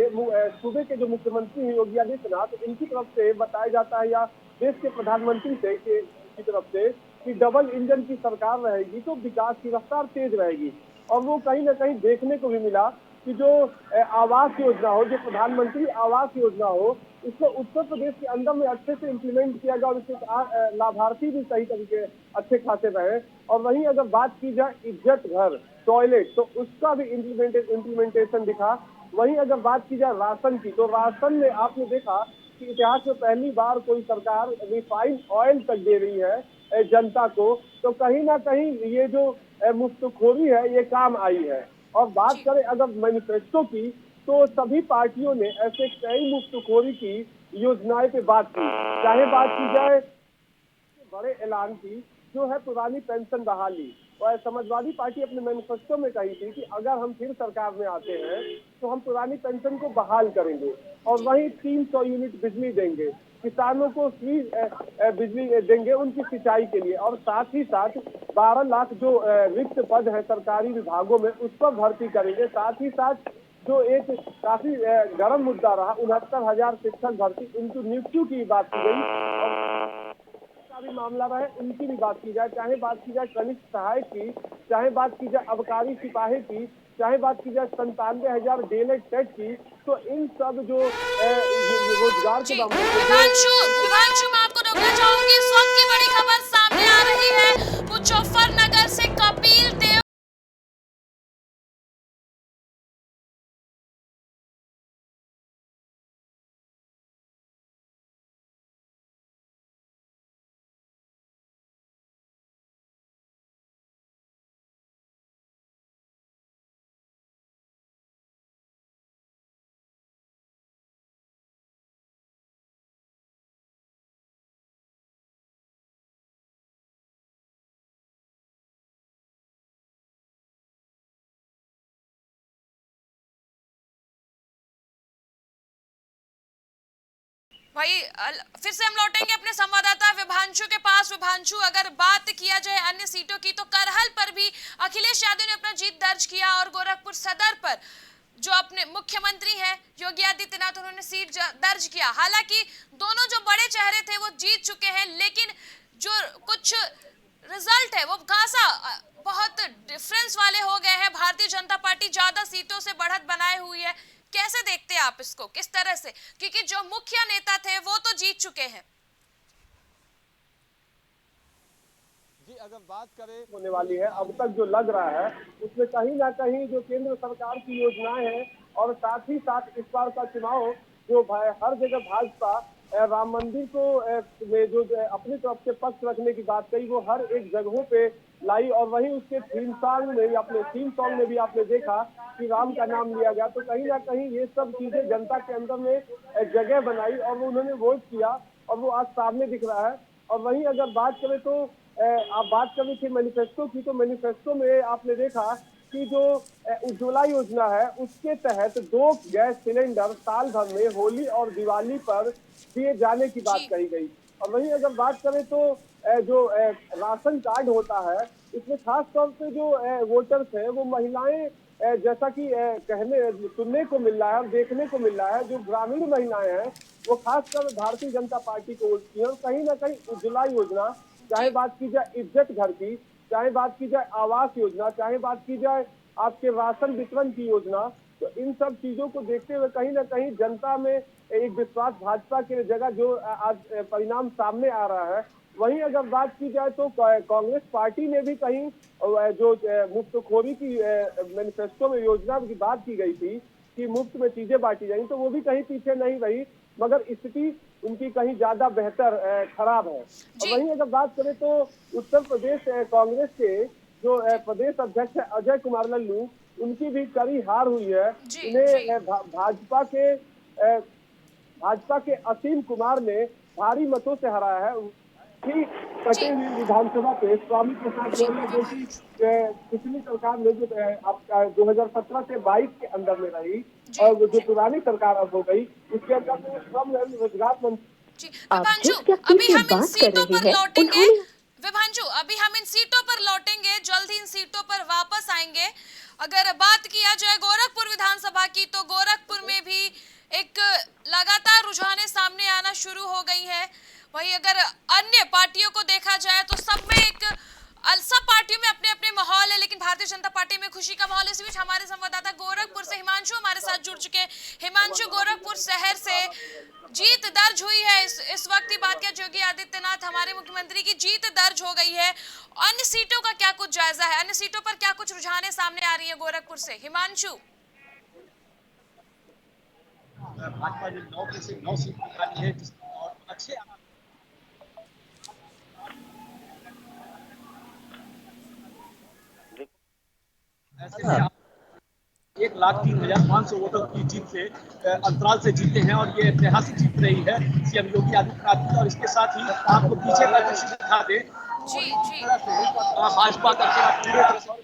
सूबे के जो मुख्यमंत्री हैं योगी आदित्यनाथ, इनकी तरफ से बताया जाता है या देश के प्रधानमंत्री से की तरफ से कि डबल इंजन की सरकार रहेगी तो विकास की रफ्तार तेज रहेगी। और वो कहीं ना कहीं देखने को भी मिला कि जो आवास योजना हो, जो प्रधानमंत्री आवास योजना हो, इसको उत्तर प्रदेश के अंदर में अच्छे से इम्प्लीमेंट किया गया और इसके लाभार्थी भी सही तरीके अच्छे खासे रहे। और वहीं अगर बात की जाए इज्जत घर टॉयलेट तो उसका भी इम्प्लीमेंटेशन दिखा। वहीं अगर बात की जाए राशन की तो राशन में आपने देखा कि इतिहास में पहली बार कोई सरकार रिफाइंड ऑयल तक दे रही है जनता को, तो कहीं ना कहीं ये जो मुफ्तखोरी है ये काम आई है। और बात करें अगर मैनिफेस्टो की, तो सभी पार्टियों ने ऐसे कई मुफ्तखोरी की योजनाएं पे बात की, चाहे बात की जाए बड़े ऐलान की जो है पुरानी पेंशन बहाली। और समाजवादी पार्टी अपने मैनिफेस्टो में कही थी कि अगर हम फिर सरकार में आते हैं तो हम पुरानी पेंशन को बहाल करेंगे और वहीं 300 यूनिट बिजली देंगे, किसानों को फ्री बिजली देंगे उनकी सिंचाई के लिए, और साथ ही साथ 12 लाख जो रिक्त पद है सरकारी विभागों में उस पर भर्ती करेंगे। साथ ही साथ जो एक काफी गर्म मुद्दा रहा 69,000 शिक्षक भर्ती, उनकी नियुक्तियों की बात की गई और का भी मामला रहा है उनकी भी बात की जाए, चाहे बात की जाए कनिष्ठ सहायक की, चाहे बात की जाए अबकारी सिपाही की, चाहे बात की जाए 97,000 डीएलएड टेट की। तो इन सब जो रोजगार के मामले विभांशु मैं आपको रोकना चाहूंगी। इस वक्त की बड़ी खबर सामने आ रही है मुजफ्फरनगर से कपिल देव फिर से हम लौटेंगे अपने संवाददाता विभांशु के पास। विभांशु, अगर बात किया जाए अन्य सीटों की तो करहल पर भी अखिलेश यादव ने अपना जीत दर्ज किया और गोरखपुर सदर पर जो अपने मुख्यमंत्री हैं योगी आदित्यनाथ उन्होंने सीट दर्ज किया। हालांकि दोनों जो बड़े चेहरे थे वो जीत चुके हैं, लेकिन जो कुछ रिजल्ट है वो खासा बहुत डिफरेंस वाले हो गए हैं। भारतीय जनता पार्टी ज्यादा सीटों से बढ़त बनाए हुई है। कैसे देखते हैं आप इसको, किस तरह से, क्योंकि जो मुख्य नेता थे वो तो जीत चुके हैं। जी अगर बात करें होने वाली है, अब तक जो लग रहा है उसमें कहीं ना कहीं जो केंद्र सरकार की योजनाएं हैं और साथ ही साथ इस बार का चुनाव जो हर जगह भाजपा राम मंदिर को में जो अपनी तरफ से पक्ष रखने की बात कही वो हर एक जगहों पे लाई, और वहीं उसके थीम सॉन्ग में भी आपने देखा कि राम का नाम लिया गया। तो कहीं ना कहीं ये सब चीजें जनता के अंदर में जगह बनाई और वो उन्होंने वोट किया और वो आज सामने दिख रहा है। और वहीं अगर बात करें तो आप बात कर रही थी मैनिफेस्टो की, तो मैनिफेस्टो में आपने देखा कि जो उज्ज्वला योजना है उसके तहत 2 गैस सिलेंडर साल भर में होली और दिवाली पर दिए जाने की बात कही गई। और वहीं अगर बात करें तो जो राशन कार्ड होता है इसमें खास तौर पे जो वोटर्स हैं वो महिलाएं जैसा कि सुनने को मिल रहा है और देखने को मिल रहा है, जो ग्रामीण महिलाएं हैं वो खासकर भारतीय जनता पार्टी को वोट किए। और कहीं ना कहीं उज्ज्वला योजना, चाहे बात की जाए इज्जत घर की, चाहे बात की जाए आवास योजना, चाहे बात की जाए आपके राशन वितरण की योजना, तो इन सब चीजों को देखते हुए कहीं ना कहीं जनता में एक विश्वास भाजपा के जगह जो आज परिणाम सामने आ रहा है। वहीं अगर बात की जाए तो कांग्रेस पार्टी ने भी कहीं जो मुफ्तखोरी की मैनिफेस्टो में योजना की बात की गई थी कि मुफ्त में चीजें बांटी जाएंगी, तो वो भी कहीं पीछे नहीं रही, मगर स्थिति उनकी कहीं ज्यादा बेहतर खराब है। और वहीं अगर बात करें तो उत्तर प्रदेश कांग्रेस के जो प्रदेश अध्यक्ष है अजय कुमार लल्लू, उनकी भी कड़ी हार हुई है। इन्हें भाजपा के असीम कुमार ने भारी मतों से हराया है। कटेल विधानसभा पे स्वामी प्रसाद मौर्य जो कि पिछली सरकार में जो 2017 से 22 के अंदर में रही और जो पुरानी सरकार अब हो गई उसके अंदर में श्रम एवं रोजगार मंत्री। विभांशु, अभी हम इन सीटों पर लौटेंगे। विभांशु, अभी हम इन सीटों पर लौटेंगे, जल्द ही इन सीटों पर वापस आएंगे। अगर बात किया जाए गोरखपुर विधानसभा की तो गोरखपुर में भी एक लगातार रुझानें सामने आना शुरू हो गई है। वहीं अगर अन्य पार्टियों को देखा जाए तो सब में सब पार्टियों में अपने अपने माहौल है, लेकिन भारतीय जनता पार्टी में खुशी का माहौल। इस बीच हमारे संवाददाता गोरखपुर से हिमांशु हमारे साथ जुड़ चुके हैं। हिमांशु, गोरखपुर शहर से जीत दर्ज हुई है। इस वक्त की बात किया योगी आदित्यनाथ हमारे मुख्यमंत्री की जीत दर्ज हो गई है। अन्य सीटों का क्या कुछ जायजा है, अन्य सीटों पर क्या कुछ रुझानें सामने आ रही है गोरखपुर से? हिमांशु। भाजपा ने 9 में से 9 सीट निकाली है और अच्छे ऐसे में 1,03,500 वोटों की जीत से अंतराल से जीते हैं और ये ऐतिहासिक जीत रही है सीएम योगी आदित्यनाथ की। और इसके साथ ही आपको पीछे का दृश्य दिखा दे, जी जी भाजपा का चेहरा पूरे तरह से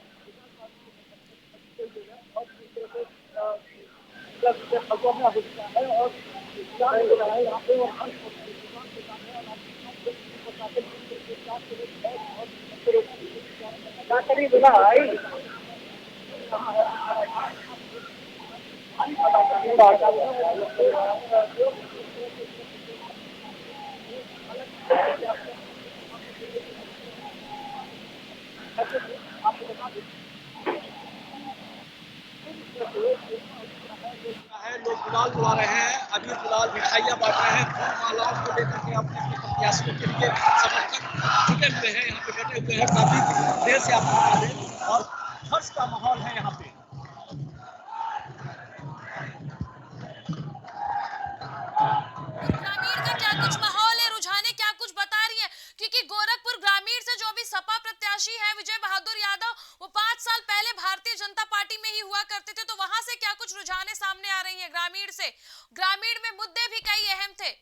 लोग गुलाल उड़ा रहे हैं, अभी गुलाल मिठाइयाँ बांट रहे हैं, फूल मालाओं को लेकर के अपने अपने प्रत्याशियों के लिए समर्थक जुटे हुए हैं, यहाँ पे डटे हुए हैं। काफी देर से आपको बता दें और हर्ष का माहौल है यहाँ पे। ग्रामीण का क्या कुछ माहौल है, रुझाने क्या कुछ बता रही है? क्योंकि गोरखपुर ग्रामीण से जो भी सपा प्रत्याशी है विजय बहादुर यादव, वो 5 साल पहले भारतीय जनता पार्टी में ही हुआ करते थे, तो वहां से क्या कुछ रुझाने सामने आ रही है ग्रामीण से? ग्रामीण में मुद्दे भी कई अहम थे।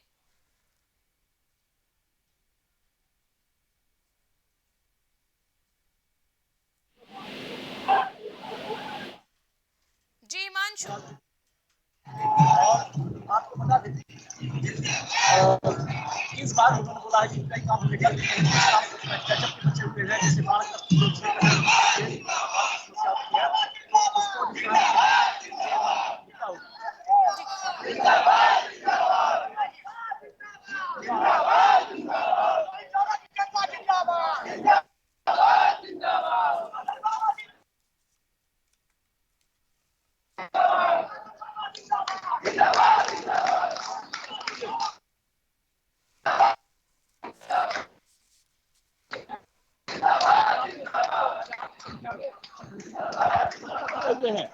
जी हिमांशु, आपको बता दें इस बार उन्होंने बोला है कि कई काम लेकर गजब के बचे हुए हैं, जैसे बाढ़ का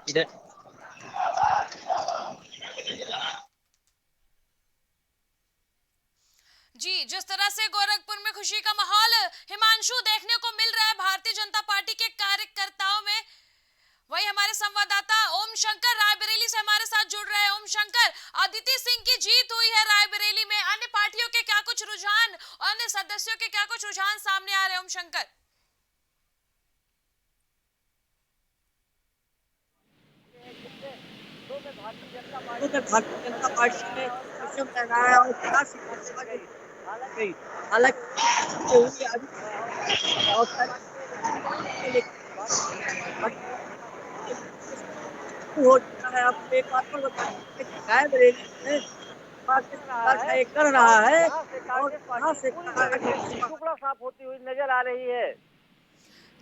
इधर जी जिस तरह से गोरखपुर में खुशी का माहौल हिमांशु देखने को मिल रहा है भारतीय जनता पार्टी के कार्यकर्ताओं में, वही हमारे संवाददाता ओम शंकर रायबरेली से हमारे साथ जुड़ रहे हैं। ओम शंकर, अदिति सिंह की जीत हुई है रायबरेली में, अन्य पार्टियों के क्या कुछ रुझान, अन्य सदस्यों के क्या कुछ रुझान सामने आ रहे हैं? ओम शंकर, भारतीय जनता पार्टी ने परचम लहराया और हालांकि हो चुका है। अब एक बात और कर रहा है और कहां से टुकड़ा साफ होती हुई नजर आ रही है।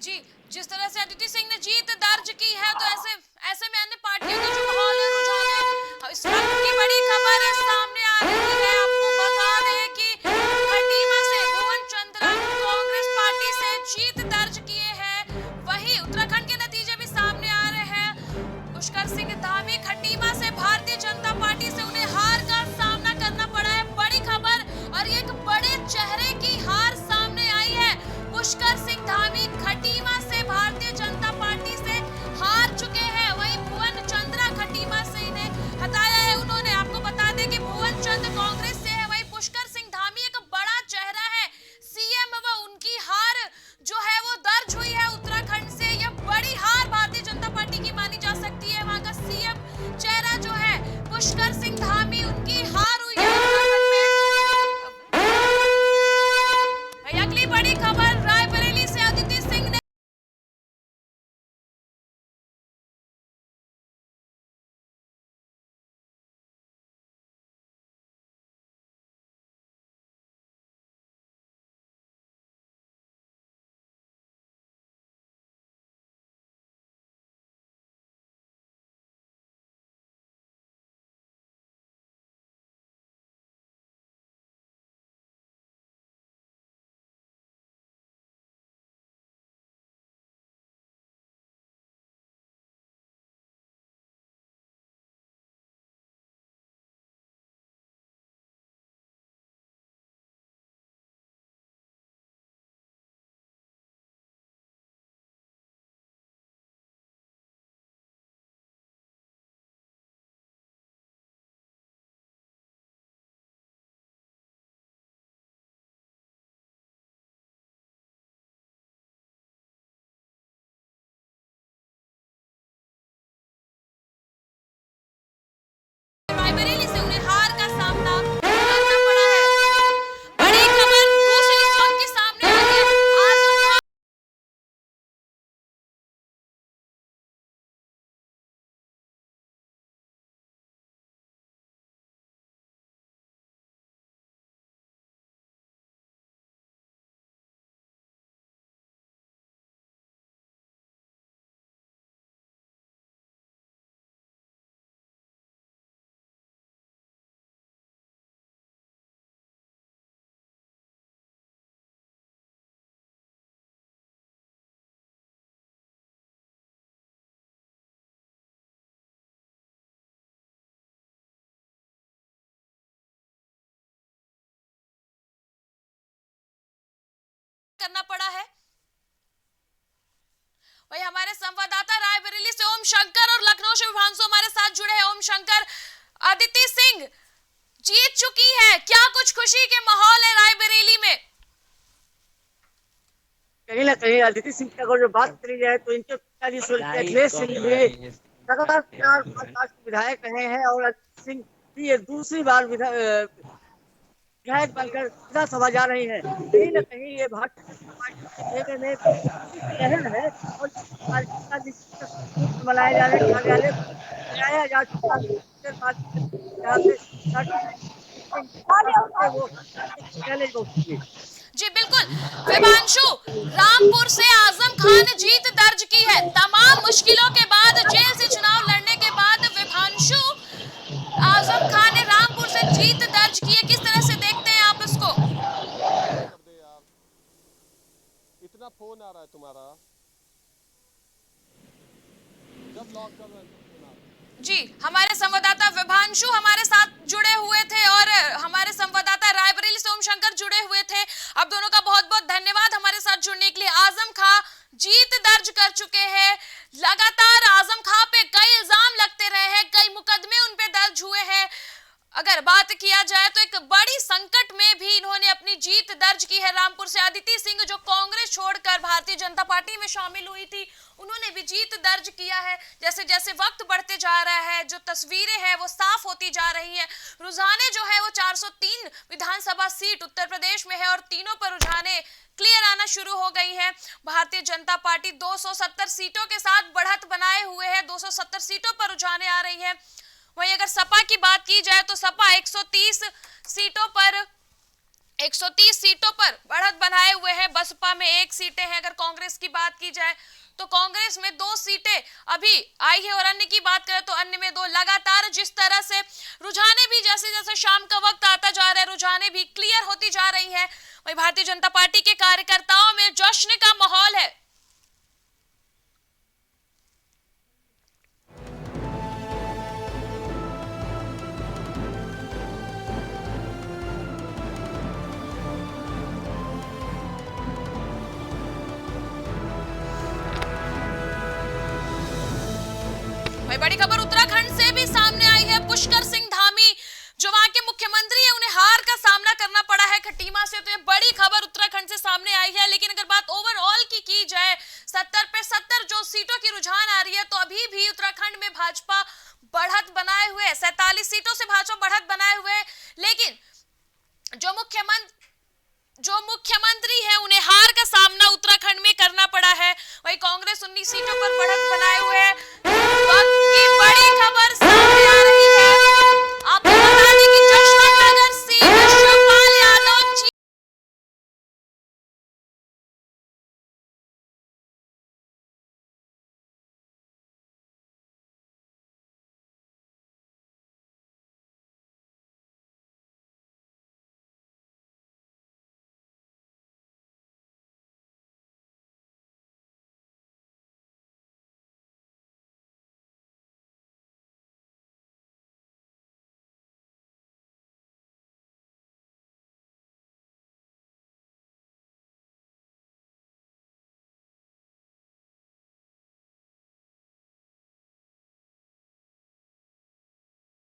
जी जिस तरह से अदिति सिंह ने जीत दर्ज की है, तो ऐसे में अन्य पार्टियों का जो माहौल है, रुझान है, इस वक्त की बड़ी खबर है सामने आ रही है। आपको बता दें कि खटीमा से भुवन चंद्रा कांग्रेस पार्टी से जीत दर्ज किए हैं। वहीं उत्तराखंड के नतीजे भी सामने आ रहे हैं। पुष्कर सिंह धामी खटीमा से भारतीय जनता पार्टी से उन्हें हार का सामना करना पड़ा है। बड़ी खबर और एक बड़े चेहरे की हार सामने आई है। पुष्कर सिंह धामी खटीमा से भारतीय जनता पार्टी से हार चुके हैं। वहीं भुवन चंद्रा खटीमा से इन्हें हटाया है उन्होंने। आपको बता दें कि भुवन चंद्र कांग्रेस से करना पड़ा है। वही हमारे संवाददाता रायबरेली से ओम शंकर और लखनऊ से विभांशु हमारे साथ जुड़े हैं। ओम शंकर, अदिति सिंह जीत चुकी है, क्या कुछ खुशी के माहौल है रायबरेली में? कहीं ना कहीं अदिति सिंह की अगर जो बात करी जाए तो इनके पिताजी अखिलेश सिंह भी लगातार 4-5 विधायक रहे हैं और अदिति सिंह भी ये दूसरी बार विधायक बनकर विधानसभा जा रही है। कहीं न कहीं ये भारतीय जनता पार्टी में लहर है और मनाए जाने कार्यालय बनाया जा चुका है। जी बिल्कुल विभांशु, रामपुर से आजम खान ने जीत दर्ज की है। तमाम मुश्किलों के बाद, जेल से चुनाव लड़ने के बाद विभांशु आजम खान ने रामपुर से जीत दर्ज की है। किस तरह से देखते हैं आप इसको? इतना फोन आ रहा है तुम्हारा, जब लॉक कर रहे जी, हमारे संवाददाता विभांशु हमारे साथ जुड़े हुए थे और हमारे संवाददाता रायबरेली से ओम शंकर जुड़े हुए थे। अब दोनों का बहुत बहुत धन्यवाद हमारे साथ जुड़ने के लिए। आजम खां जीत दर्ज कर चुके हैं। लगातार आजम खां पे कई इल्जाम लगते रहे हैं, कई मुकदमे उन पे दर्ज हुए हैं। अगर बात किया जाए तो एक बड़ी संकट में भी इन्होंने अपनी जीत दर्ज की है। रामपुर से अदिति सिंह जो कांग्रेस छोड़कर भारतीय जनता पार्टी में शामिल हुई थी, उन्होंने भी जीत दर्ज किया है। जैसे जैसे वक्त बढ़ते जा रहा है, जो तस्वीरें हैं वो साफ होती जा रही हैं। रुझाने जो है वो 403 विधानसभा सीट उत्तर प्रदेश में है और तीनों पर रुझाने क्लियर आना शुरू हो गई है। भारतीय जनता पार्टी 270 सीटों के साथ बढ़त बनाए हुए है, 270 सीटों पर रुझाने आ रही है। वहीं अगर सपा की बात की जाए तो सपा 130 सीटों पर बढ़त बनाए हुए है। बसपा में 1 सीटें हैं। अगर कांग्रेस की बात की जाए तो कांग्रेस में 2 सीटें अभी आई है और अन्य की बात करें तो अन्य में 2। लगातार जिस तरह से रुझाने भी जैसे जैसे शाम का वक्त आता जा रहा है, रुझाने भी क्लियर होती जा रही है। वहीं भारतीय जनता पार्टी के कार्यकर्ताओं में जश्न का माहौल है। बड़ी खबर उत्तराखंड से भी सामने आई है। पुष्कर सिंह धामी जो वहां के मुख्यमंत्री है, उन्हें हार का सामना करना पड़ा है खटीमा से। तो ये बड़ी खबर उत्तराखंड से सामने आई है। लेकिन अगर बात ओवरऑल की जाए, 70 पे 70 जो सीटों की रुझान आ रही है, तो अभी भी उत्तराखंड में भाजपा बढ़त बनाए हुए 47 सीटों से भाजपा बढ़त बनाए हुए। लेकिन जो मुख्यमंत्री है उन्हें हार का सामना उत्तराखंड में करना पड़ा है। वही कांग्रेस 19 सीटों पर बढ़त बनाए हुए है। वक्त की बड़ी खबर सामने आ रही है। आपको बता दें कि जशवंतनगर सीट शिवपाल यादव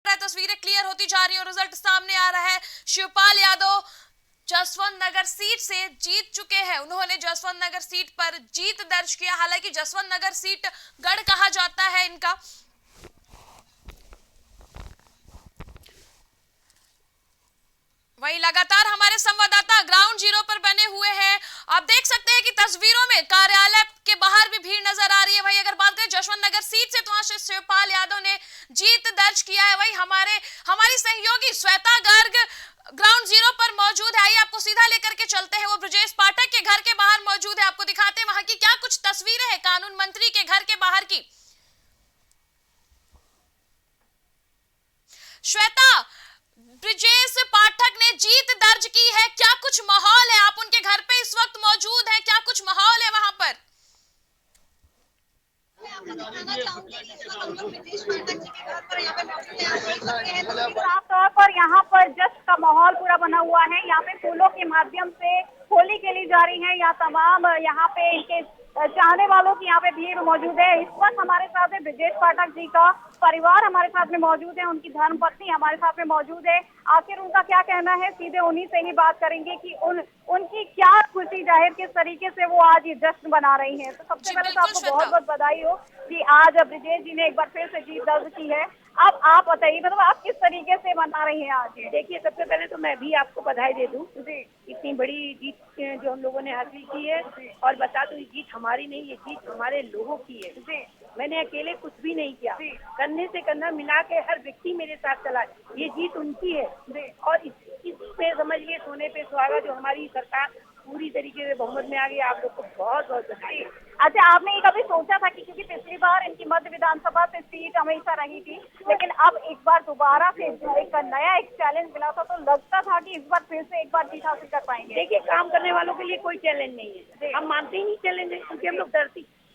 तस्वीरें क्लियर होती जा रही है और रिजल्ट सामने आ रहा है। शिवपाल यादव जसवंत नगर सीट से जीत चुके हैं। उन्होंने जसवंत नगर सीट पर जीत दर्ज किया। हालांकि जसवंत नगर सीट गढ़ कहा जाता है इनका। वहीं लगातार हमारे संवाददाता ग्राउंड जीरो पर बने हुए हैं। आप देख सकते हैं कि तस्वीरों में कार्यालय के बाहर भी भीड़ नजर आ रही है। वहीं अगर बात करें जसवंत नगर सीट से, तो वहां से शिवपाल यादव ने जीत दर्ज किया है। वहीं हमारी सहयोगी श्वेता गर्ग ग्राउंड जीरो पर मौजूद है। आइए आपको सीधा लेकर के चलते हैं। वो ब्रजेश पाठक के घर के बाहर मौजूद है। आपको दिखाते हैं वहां की क्या कुछ तस्वीरें हैं कानून मंत्री के घर के बाहर की। श्वेता, ब्रजेश पाठक ने जीत दर्ज की है, क्या कुछ माहौल है? आप उनके घर पे इस वक्त मौजूद हैं, क्या कुछ माहौल है वहां पर? साफ तौर पर यहाँ पर जश्न का माहौल पूरा बना हुआ है। यहाँ पे फूलों के माध्यम से होली खेली जा रही है। यहाँ तमाम यहाँ पे इनके चाहने वालों की यहाँ पे भीड़ मौजूद है। इस वक्त हमारे साथ है ब्रजेश पाठक जी का परिवार हमारे साथ में मौजूद है, उनकी धर्मपत्नी हमारे साथ में मौजूद है। आखिर उनका क्या कहना है, सीधे उन्हीं से ही बात करेंगे कि उनकी क्या खुशी जाहिर किस तरीके से वो आज ये जश्न बना रही हैं। तो सबसे पहले तो आपको बहुत बहुत बधाई हो कि आज ब्रजेश जी ने एक बार फिर से जीत दर्ज की है। अब आप बताइए, मतलब आप किस तरीके से मना रही हैं आज? देखिए, सबसे पहले तो मैं भी आपको बधाई दे दूं जी, इतनी बड़ी जीत जो हम लोगों ने हासिल की है। और बता दूं, ये जीत हमारी नहीं, ये जीत हमारे लोगों की है जी। मैंने अकेले कुछ भी नहीं किया, कंधे से कंधा मिला के हर व्यक्ति मेरे साथ चला। ये जीत उनकी है और इस पे समझ लिए सोने पे सुहागा जो हमारी सरकार पूरी तरीके से बहुमत में आ गई। आप लोग को बहुत बहुत बधाई। अच्छा, आपने ये कभी सोचा था कि क्योंकि पिछली बार इनकी मध्य विधानसभा से सीट हमेशा रही थी, लेकिन अब एक बार दोबारा से एक नया चैलेंज मिला था, तो लगता था कि इस बार फिर से एक बार जीत हासिल कर पाएंगे? देखिए, काम करने वालों के लिए कोई चैलेंज नहीं है, हम मानते ही नहीं चैलेंज है, क्योंकि हम लोग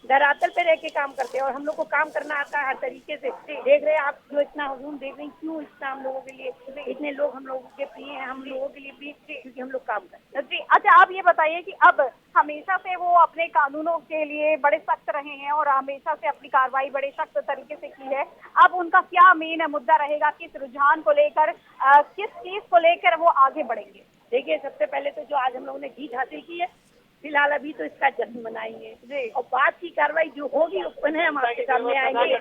धरातल पे रह के काम करते हैं और हम लोग को काम करना आता है हर तरीके से। देख रहे हैं आप जो इतना हुजूम देख रहे हैं, क्यों इतना हम लोगों के लिए इतने लोग हम लोगों के प्रिय हैं, हम लोगों के लिए प्रिय, क्योंकि हम लोग काम करते हैं जी। अच्छा, आप ये बताइए कि अब हमेशा से वो अपने कानूनों के लिए बड़े सख्त रहे हैं और हमेशा से अपनी कार्रवाई बड़े सख्त तरीके से की है। अब उनका क्या मेन मुद्दा रहेगा, किस रुझान को लेकर, किस चीज को लेकर वो आगे बढ़ेंगे? देखिए, सबसे पहले तो जो आज हम लोगों ने जीत हासिल की है, फिलहाल अभी तो इसका जश्न मनाएंगे और बाद की कार्रवाई जो होगी पुनः हम आपके सामने आएंगे।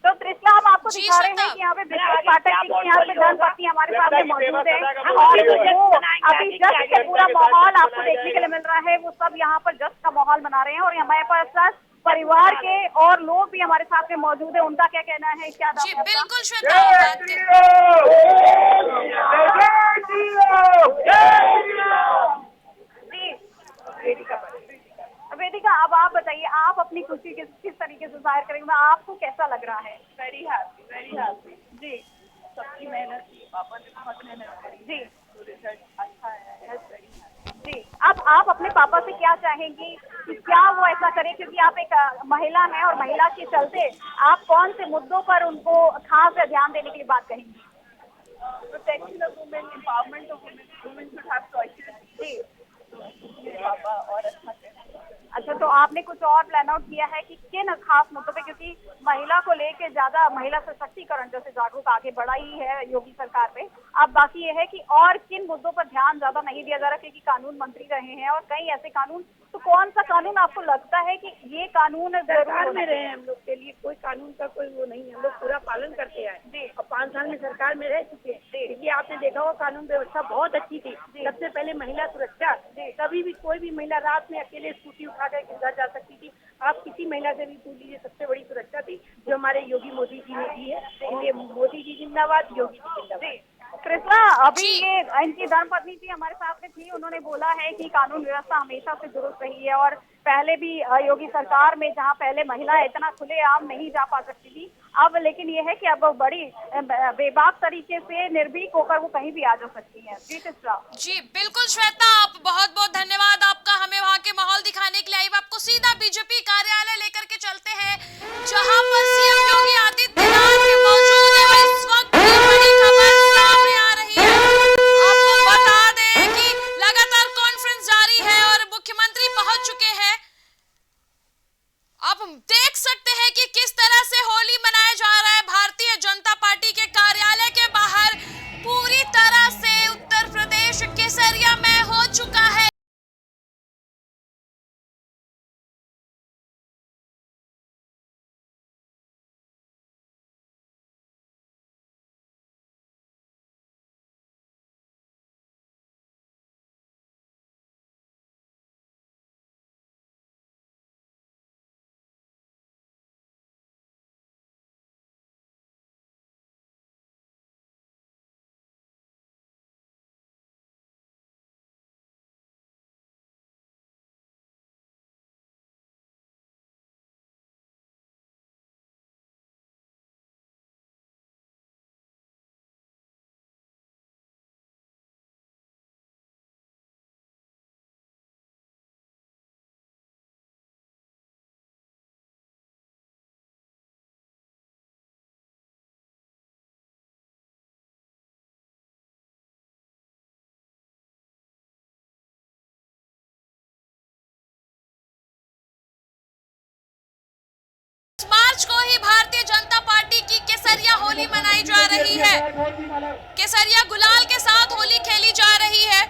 तो त्रिशला, हम आपको दिखा रहे हैं कि यहाँ पे ब्रजेश पाठक जी की यहाँ पे धर्मपत्नी हमारे सामने मौजूद है और वो अभी जश्न के पूरा माहौल आपको देखने के लिए मिल रहा है। वो सब यहाँ पर जश्न का माहौल बना रहे हैं और हमारे पास परिवार के और लोग भी हमारे साथ में मौजूद है। उनका क्या कहना है, क्या जी बिल्कुल श्वेता, वेदिका, अब आप बताइए, आप अपनी खुशी किस तरीके से जाहिर करेंगे, आपको कैसा लग रहा है? वेरी हैप्पी जी। सबकी मेहनत की, पापा ने बहुत मेहनत करी जी, तो रिजल्ट अच्छा है जी। अब आप अपने पापा से क्या चाहेंगी कि क्या वो ऐसा करें, क्योंकि आप एक महिला हैं और महिला के चलते आप कौन से मुद्दों पर उनको खास ध्यान देने के लिए बात कहेंगी? Protection of women, empowerment of women, women should have choices जी। मेरे पापा और अच्छा, तो आपने कुछ और प्लान आउट किया है कि किन खास मुद्दों पे, क्योंकि महिला को लेके ज्यादा महिला सशक्तिकरण जैसे जागरूक आगे बढ़ा ही है योगी सरकार पे, अब बाकी ये है कि और किन मुद्दों पर ध्यान ज्यादा नहीं दिया जा रहा, क्योंकि कानून मंत्री रहे हैं और कई ऐसे कानून, तो कौन सा कानून आपको लगता है कि ये कानून सरकार में रहे हैं हम लोग के लिए कोई कानून का कोई वो नहीं है, हम लोग पूरा पालन करते आए जी और 5 साल में सरकार में रह चुके हैं। देखिए, आपने देखा होगा कानून व्यवस्था बहुत अच्छी थी। सबसे पहले महिला सुरक्षा, कभी भी कोई भी महिला रात में अकेले स्कूटी उठा कर घर जा सकती थी। आप किसी महिला से भी पूछ लीजिए, सबसे बड़ी सुरक्षा थी जो हमारे योगी मोदी जी ने दी है। इसलिए मोदी जी जिंदाबाद, योगी जी जिंदाबाद। कृष्णा, अभी ये इनकी धर्मपत्नी थी हमारे साथ में थी, उन्होंने बोला है कि कानून व्यवस्था हमेशा से दुरुस्त रही है और पहले भी योगी सरकार में जहां पहले महिलाएं इतना खुलेआम नहीं जा पा सकती थी, अब लेकिन ये है कि अब बड़ी बेबाक तरीके से निर्भीक होकर वो कहीं भी आ जा सकती हैं। जी कृष्णा। जी बिल्कुल श्वेता, आप बहुत बहुत धन्यवाद आपका हमें वहां के माहौल दिखाने के लिए। अब आपको सीधा बीजेपी कार्यालय लेकर के चलते हैं जहां पर सीएम योगी आदित्यनाथ मौजूद है। इस वक्त बड़ी खबर सामने आ रही है, आपको बता दें कि लगातार कॉन्फ्रेंस जारी है और मुख्यमंत्री पहुंच चुके हैं। आप देख सकते हैं कि किस तरह से होली मनाया जा रहा है। भारतीय जनता पार्टी के कार्यालय के बाहर पूरी तरह से उत्तर प्रदेश केसरिया में हो चुका है। होली मनाई जा रही है। केसरिया गुलाल के साथ होली खेली जा रही है।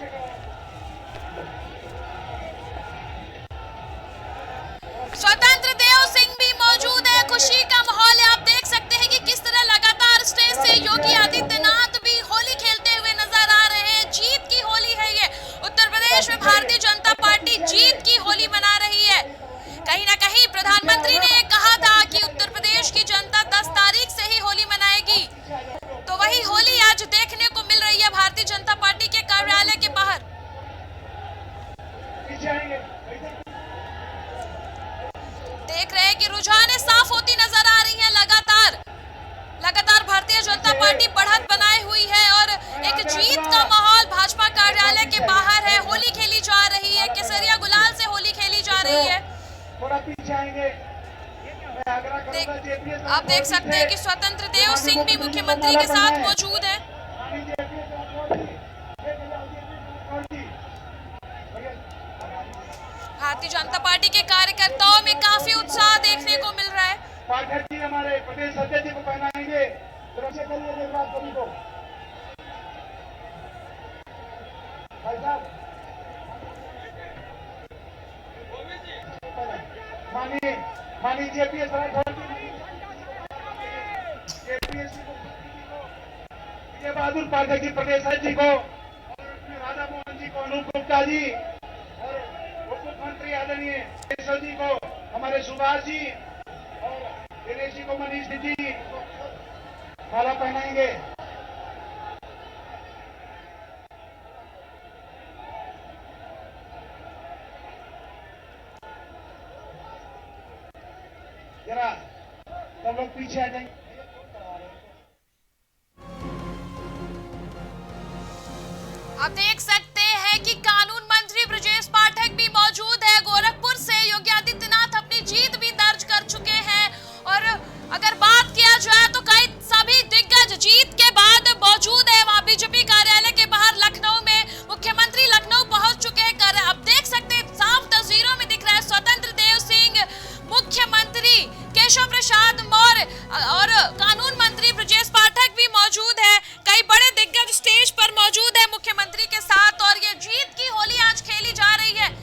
स्वतंत्र देव सिंह भी मौजूद है। खुशी का माहौल है। आप देख सकते हैं कि किस तरह लगातार स्टेज से योगी आदित्यनाथ भी होली खेलते हुए नजर आ रहे हैं। जीत की होली है ये। उत्तर प्रदेश में भारतीय जनता पार्टी जीत की होली मना रही है। कहीं ना कहीं प्रधानमंत्री ने कहा था कि उत्तर प्रदेश की जनता 10 तारीख से ही होली मनाएगी, तो वही होली आज देखने को मिल रही है भारतीय जनता पार्टी के कार्यालय के बाहर। देख रहे हैं कि रुझानें साफ होती नजर आ रही हैं। लगातार भारतीय जनता पार्टी बढ़त बनाए हुई है और एक जीत का माहौल भाजपा कार्यालय के बाहर है। होली खेली जा रही है। केसरिया गुलाल से होली खेली जा रही है। आप देख सकते हैं कि स्वतंत्र देव सिंह भी मुख्यमंत्री के साथ मौजूद है। भारतीय जनता पार्टी के कार्यकर्ताओं में काफी उत्साह देखने को मिल रहा है। पाठक जी हमारे प्रदेश अध्यक्ष जी को पहनाएंगे। माननीय जेपीएस विजय बहादुर पाठक जी प्रदेश अध्यक्ष जी को, राधा मोहन जी को, अनूप गुप्ता जी और उप मुख्यमंत्री आदरणीय केशव जी को, हमारे सुभाष जी और दिनेश जी को, मनीष जी माला पहनाएंगे। जरा सब लोग पीछे आ जाएंगे। आप देख सकते हैं कि कानून मंत्री ब्रजेश पाठक भी मौजूद है। गोरखपुर से योगी आदित्यनाथ अपनी जीत भी दर्ज कर चुके हैं और अगर बात किया जाए तो कई सभी दिग्गज जीत के बाद मौजूद है वहां बीजेपी कार्यालय के बाहर लखनऊ में। मुख्यमंत्री लखनऊ पहुंच चुके हैं। अब देख सकते हैं साफ तस्वीरों में दिख रहा है स्वतंत्र देव सिंह, मुख्यमंत्री केशव प्रसाद मौर्य और कानून मंत्री ब्रजेश पाठक भी मौजूद है। कई बड़े दिग्गज स्टेज पर मौजूद है मुख्यमंत्री के साथ और ये जीत की होली आज खेली जा रही है।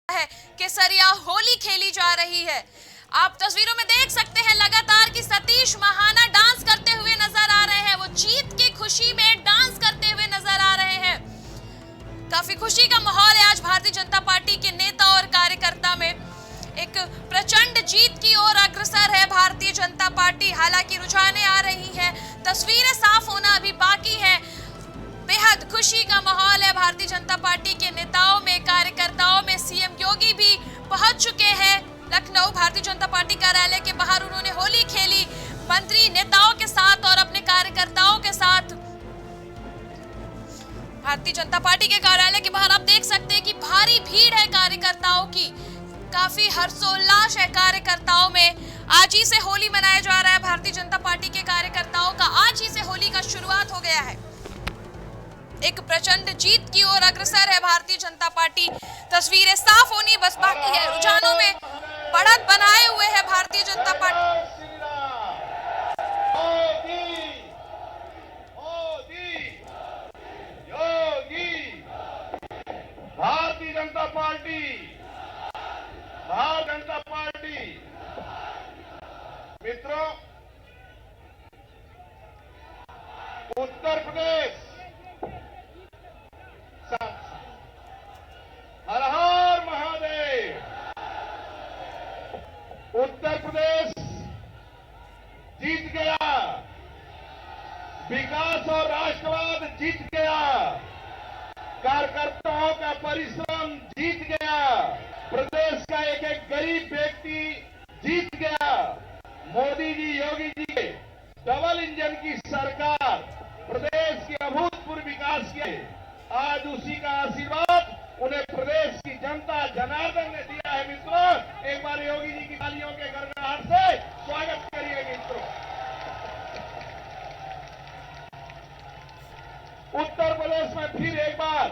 है केसरिया होली खेली जा रही है। आप तस्वीरों में देख सकते हैं लगातार कि सतीश महाना डांस करते हुए नजर आ रहे हैं। वो जीत की खुशी में डांस करते हुए नजर आ रहे हैं। काफी खुशी का माहौल है आज भारतीय जनता पार्टी के नेता और कार्यकर्ता में। एक प्रचंड जीत की ओर अग्रसर है भारतीय जनता पार्टी। हालांकि रुझानें आ रही हैं, तस्वीरें साफ होना अभी बाकी है। बेहद खुशी का माहौल है भारतीय जनता पार्टी के नेताओं में, कार्यकर्ताओं में। सीएम योगी भी पहुंच चुके हैं लखनऊ। भारतीय जनता पार्टी कार्यालय के बाहर उन्होंने होली खेली मंत्री नेताओं के साथ और अपने कार्यकर्ताओं के साथ। भारतीय जनता पार्टी के कार्यालय के बाहर आप देख सकते हैं कि भारी भीड़ है कार्यकर्ताओं की, काफी हर्षोल्लास है कार्यकर्ताओं में। आज ही से होली मनाया जा रहा है भारतीय जनता पार्टी के कार्यकर्ताओं का, आज ही से होली का शुरुआत हो गया है। एक प्रचंड जीत की ओर अग्रसर है भारतीय जनता पार्टी। तस्वीरें साफ होनी बस बाकी है। रुझानों में बढ़त बनाए हुए है Bharatiya Janata party. Bharatiya Janata party, Bharatiya Janata party. मित्रों, उत्तर प्रदेश, हर हर महादेव। उत्तर प्रदेश जीत गया, विकास और राष्ट्रवाद जीत गया, कार्यकर्ताओं का परिश्रम जीत गया, प्रदेश का एक एक गरीब व्यक्ति जीत गया। मोदी जी, योगी जी, डबल इंजन की सरकार प्रदेश के अभूतपूर्व विकास किए। आज उसी का आशीर्वाद उन्हें प्रदेश की जनता जनार्दन ने दिया है। मित्रों, एक बार योगी जी की तालियों के गड़गड़ाहट से स्वागत करिए। मित्रों, उत्तर प्रदेश में फिर एक बार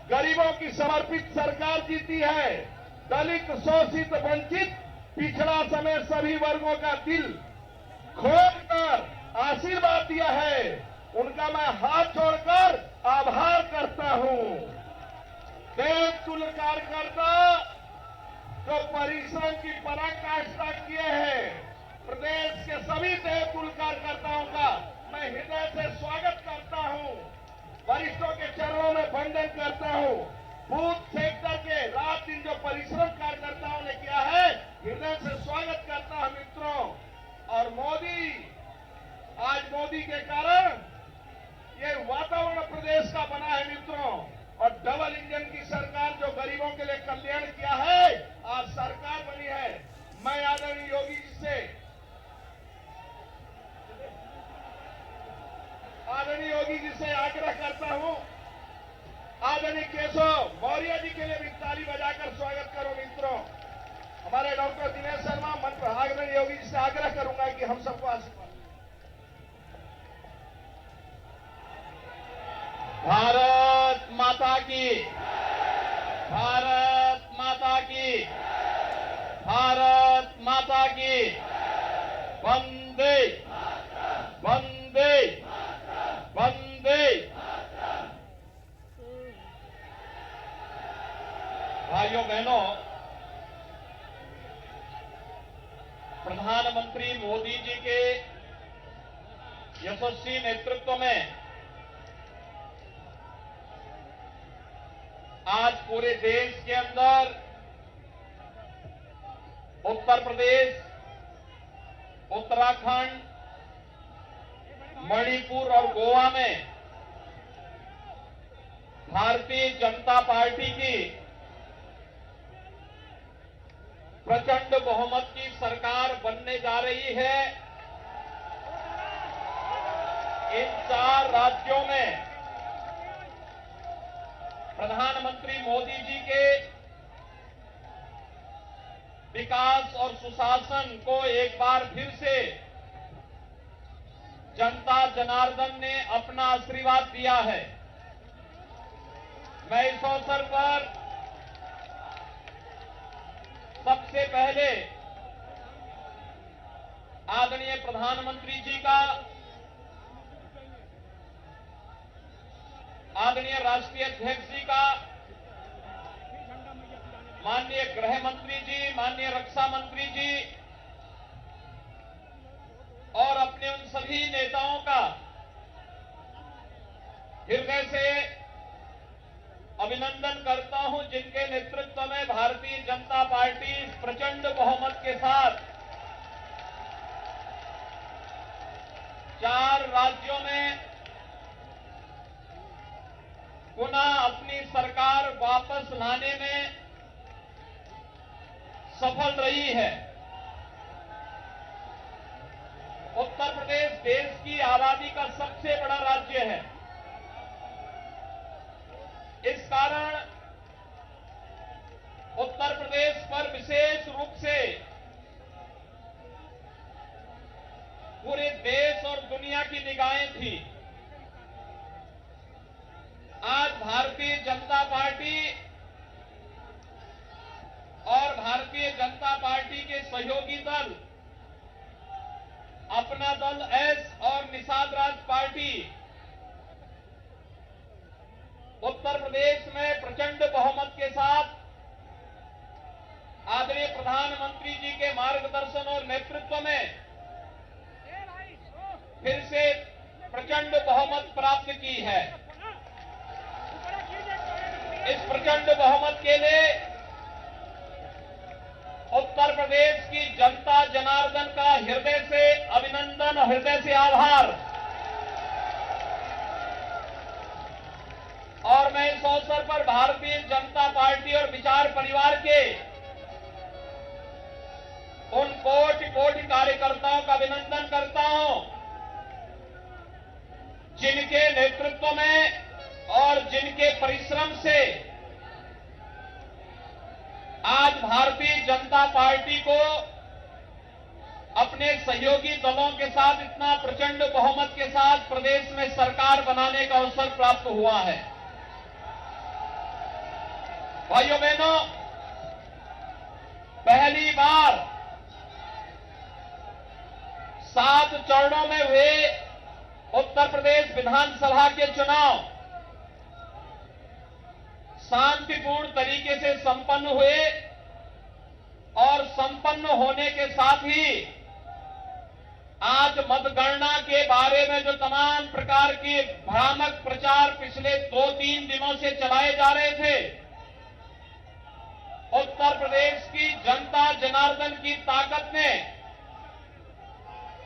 गरीबों की समर्पित सरकार जीती है। दलित, शोषित, वंचित, पिछड़ा समेत सभी वर्गों का दिल खोलकर आशीर्वाद दिया है। उनका मैं हाथ जोड़कर आभार करता हूं। देवतुल्य कार्यकर्ता जो परिश्रम की पराकाष्ठा किए हैं, प्रदेश के सभी देवतुल्य कार्यकर्ताओं का मैं हृदय से स्वागत करता हूं। वरिष्ठों के चरणों में वंदन करता हूं। बूथ सेक्टर के रात दिन जो परिश्रम कार्यकर्ताओं ने किया है, हृदय से स्वागत करता हूं। मित्रों, और मोदी, आज मोदी के कारण ये वातावरण प्रदेश का बना है। मित्रों, और डबल इंजन की सरकार जो गरीबों के लिए कल्याण किया है, आज सरकार बनी है। मैं आदरणीय योगी जी से, आदरणीय योगी जी से आग्रह करता हूं, आदरणीय केशव मौर्य जी के लिए भी ताली बजाकर स्वागत करो। मित्रों, हमारे डॉक्टर दिनेश शर्मा मंत्र, आदरणीय योगी जी से आग्रह करूंगा कि हम सबको आशीर्वाद। भारत माता की, भारत माता की, भारत माता की, वंदे वंदे वंदे। भाइयों बहनों, प्रधानमंत्री मोदी जी के यशस्वी नेतृत्व में आज पूरे देश के अंदर उत्तर प्रदेश, उत्तराखंड, मणिपुर और गोवा में भारतीय जनता पार्टी की प्रचंड बहुमत की सरकार बनने जा रही है। इन 4 राज्यों में प्रधानमंत्री मोदी जी के विकास और सुशासन को एक बार फिर से जनता जनार्दन ने अपना आशीर्वाद दिया है। मैं इस अवसर पर सबसे पहले आदरणीय प्रधानमंत्री जी का, आदरणीय राष्ट्रीय अध्यक्ष जी का, माननीय गृह मंत्री जी, माननीय रक्षा मंत्री जी और अपने उन सभी नेताओं का हृदय से अभिनंदन करता हूं जिनके नेतृत्व में भारतीय जनता पार्टी प्रचंड बहुमत के साथ 4 राज्यों में पुनः अपनी सरकार वापस लाने में सफल रही है। उत्तर प्रदेश देश की आबादी का सबसे बड़ा राज्य है। इस कारण उत्तर प्रदेश पर विशेष रूप से पूरे देश और दुनिया की निगाहें थी। आज भारतीय जनता पार्टी और भारतीय जनता पार्टी के सहयोगी दल अपना दल एस और निषाद राज पार्टी उत्तर प्रदेश में प्रचंड बहुमत के साथ आदरणीय प्रधानमंत्री जी के मार्गदर्शन और नेतृत्व में फिर से प्रचंड बहुमत प्राप्त की है। इस प्रचंड बहुमत के लिए उत्तर प्रदेश की जनता जनार्दन का हृदय से अभिनंदन, हृदय से आभार। और मैं इस अवसर पर भारतीय जनता पार्टी और विचार परिवार के उन कोटि कोटि कार्यकर्ताओं का अभिनंदन करता हूं जिनके नेतृत्व में और जिनके परिश्रम से आज भारतीय जनता पार्टी को अपने सहयोगी दलों के साथ इतना प्रचंड बहुमत के साथ प्रदेश में सरकार बनाने का अवसर प्राप्त हुआ है। भाइयों बहनों, पहली बार 7 चरणों में हुए उत्तर प्रदेश विधानसभा के चुनाव शांतिपूर्ण तरीके से संपन्न हुए और संपन्न होने के साथ ही आज मतगणना के बारे में जो तमाम प्रकार के भ्रामक प्रचार पिछले 2-3 दिनों से चलाए जा रहे थे, उत्तर प्रदेश की जनता जनार्दन की ताकत ने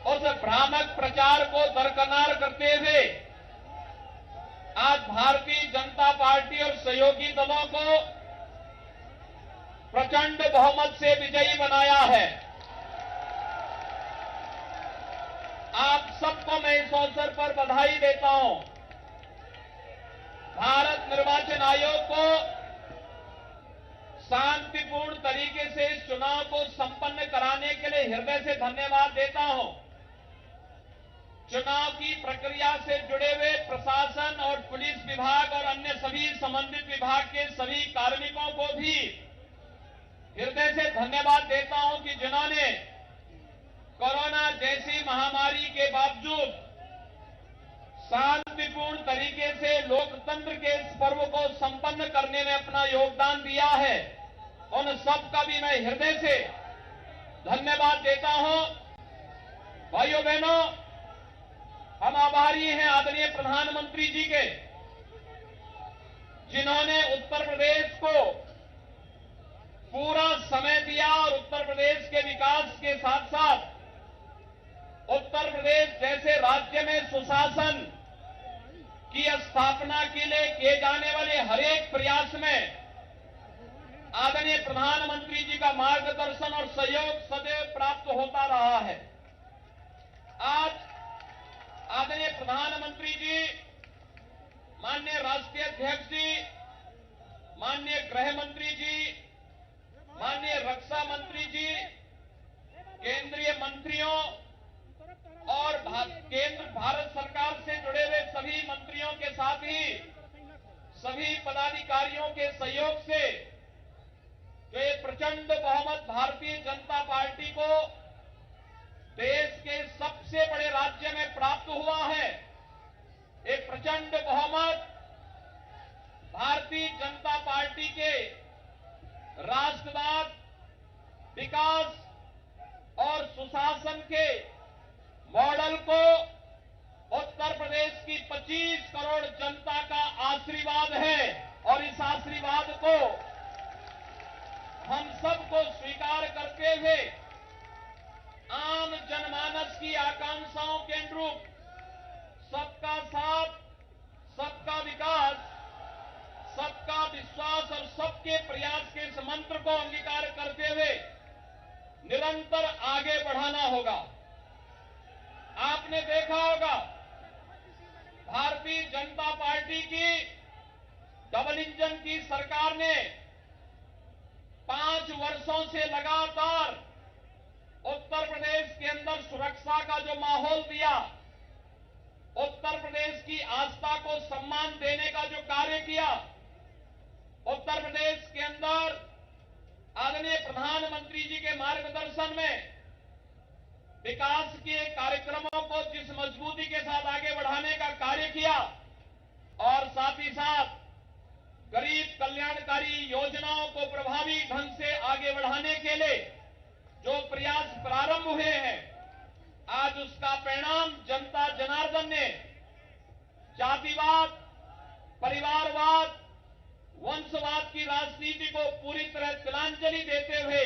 उस भ्रामक प्रचार को दरकिनार करते हुए आज भारतीय जनता पार्टी और सहयोगी दलों को प्रचंड बहुमत से विजयी बनाया है। आप सबको मैं इस अवसर पर बधाई देता हूं। भारत निर्वाचन आयोग को शांतिपूर्ण तरीके से इस चुनाव को संपन्न कराने के लिए हृदय से धन्यवाद देता हूं। चुनाव की प्रक्रिया से जुड़े हुए प्रशासन और पुलिस विभाग और अन्य सभी संबंधित विभाग के सभी कार्मिकों को भी हृदय से धन्यवाद देता हूं कि जिन्होंने कोरोना जैसी महामारी के बावजूद शांतिपूर्ण तरीके से लोकतंत्र के इस पर्व को संपन्न करने में अपना योगदान दिया है। उन सबका भी मैं हृदय से धन्यवाद देता हूं। भाइयों बहनों, हम आभारी हैं आदरणीय प्रधानमंत्री जी के, जिन्होंने उत्तर प्रदेश को पूरा समय दिया और उत्तर प्रदेश के विकास के साथ साथ उत्तर प्रदेश जैसे राज्य में सुशासन की स्थापना के लिए किए जाने वाले हर एक प्रयास में आदरणीय प्रधानमंत्री जी का मार्गदर्शन और सहयोग सदैव प्राप्त होता रहा है। आज आदरणीय प्रधानमंत्री जी, माननीय राष्ट्रीय अध्यक्ष जी, माननीय गृह मंत्री जी, माननीय रक्षा मंत्री जी, केंद्रीय मंत्रियों और केंद्र भारत सरकार से जुड़े हुए सभी मंत्रियों के साथ ही सभी पदाधिकारियों के सहयोग से जो ये प्रचंड बहुमत भारतीय जनता पार्टी को देश के सबसे बड़े राज्य में प्राप्त हुआ है, एक प्रचंड बहुमत भारतीय जनता पार्टी के राष्ट्रवाद, विकास और सुशासन के मॉडल को उत्तर प्रदेश की 25 करोड़ जनता का आशीर्वाद है और इस आशीर्वाद को हम सबको स्वीकार करते हुए आम जनमानस की आकांक्षाओं के अनुरूप सबका साथ, सबका विकास सबका विश्वास और सबके प्रयास के इस मंत्र को अंगीकार करते हुए निरंतर आगे बढ़ाना होगा। आपने देखा होगा भारतीय जनता पार्टी की डबल इंजन की सरकार ने 5 वर्षों से लगातार उत्तर प्रदेश के अंदर सुरक्षा का जो माहौल दिया, उत्तर प्रदेश की आस्था को सम्मान देने का जो कार्य किया, उत्तर प्रदेश के अंदर आदरणीय प्रधानमंत्री जी के मार्गदर्शन में विकास के कार्यक्रमों को जिस मजबूती के साथ आगे बढ़ाने का कार्य किया और साथ ही साथ गरीब कल्याणकारी योजनाओं को प्रभावी ढंग से आगे बढ़ाने के लिए जो प्रयास प्रारंभ हुए हैं, आज उसका परिणाम जनता जनार्दन ने जातिवाद, परिवारवाद, वंशवाद की राजनीति को पूरी तरह तिलांजलि देते हुए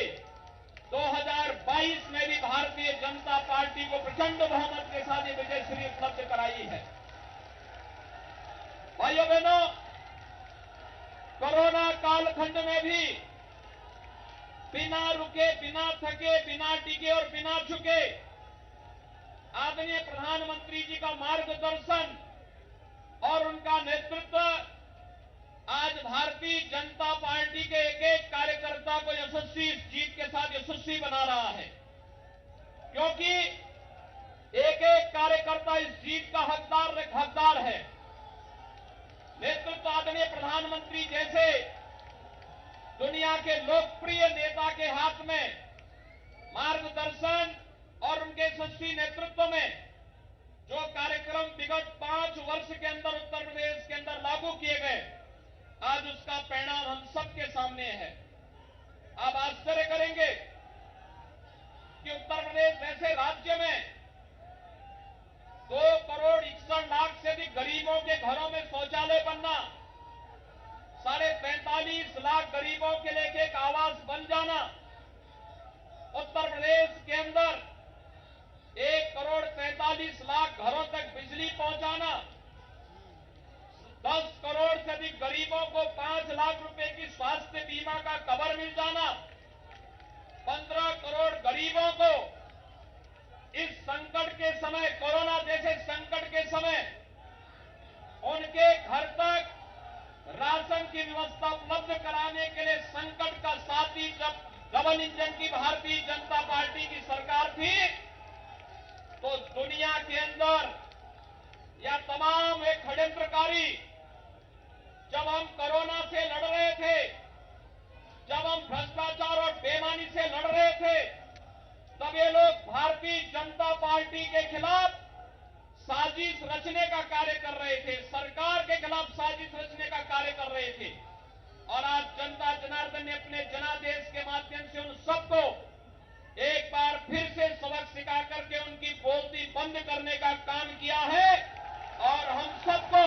2022 में भी भारतीय जनता पार्टी को प्रचंड बहुमत के साथ ये विजयश्री उपलब्ध कराई है। भाइयों बहनों, कोरोना कालखंड में भी बिना रुके, बिना थके, बिना टिके और बिना झुके आदरणीय प्रधानमंत्री जी का मार्गदर्शन और उनका नेतृत्व आज भारतीय जनता पार्टी के एक एक कार्यकर्ता को यशस्वी, इस जीत के साथ यशस्वी बना रहा है, क्योंकि एक एक कार्यकर्ता इस जीत का हकदार है। नेतृत्व आदरणीय प्रधानमंत्री जैसे दुनिया के लोकप्रिय नेता के हाथ में मार्गदर्शन और उनके यशस्वी नेतृत्व में जो कार्यक्रम विगत 5 वर्ष के अंदर उत्तर प्रदेश के अंदर लागू किए गए, आज उसका परिणाम हम सबके सामने है। आप आश्चर्य करेंगे कि उत्तर प्रदेश जैसे राज्य में 2 करोड़ 61 लाख से अधिक गरीबों के घरों में शौचालय बनना, 43.5 लाख गरीबों के लिए एक आवास बन जाना, उत्तर प्रदेश के अंदर 1 करोड़ 43 लाख घरों तक बिजली पहुंचाना, 10 करोड़ से अधिक गरीबों को 5 लाख रुपए की स्वास्थ्य बीमा का कवर मिल जाना, 15 करोड़ गरीबों को इस संकट के समय, कोरोना जैसे संकट के समय उनके घर तक राशन की व्यवस्था उपलब्ध कराने के लिए संकट का साथी जब डबल इंजन की भारतीय जनता पार्टी की सरकार थी, तो दुनिया के अंदर या तमाम एक षड्यंत्रकारी जब हम कोरोना से लड़ रहे थे, जब हम भ्रष्टाचार और बेईमानी से लड़ रहे थे, तब ये लोग भारतीय जनता पार्टी के खिलाफ साजिश रचने का कार्य कर रहे थे, सरकार के खिलाफ साजिश रचने का कार्य कर रहे थे। और आज जनता जनार्दन ने अपने जनादेश के माध्यम से उन सबको एक बार फिर से सबक सिखा करके उनकी बोलती बंद करने का काम किया है। और हम सबको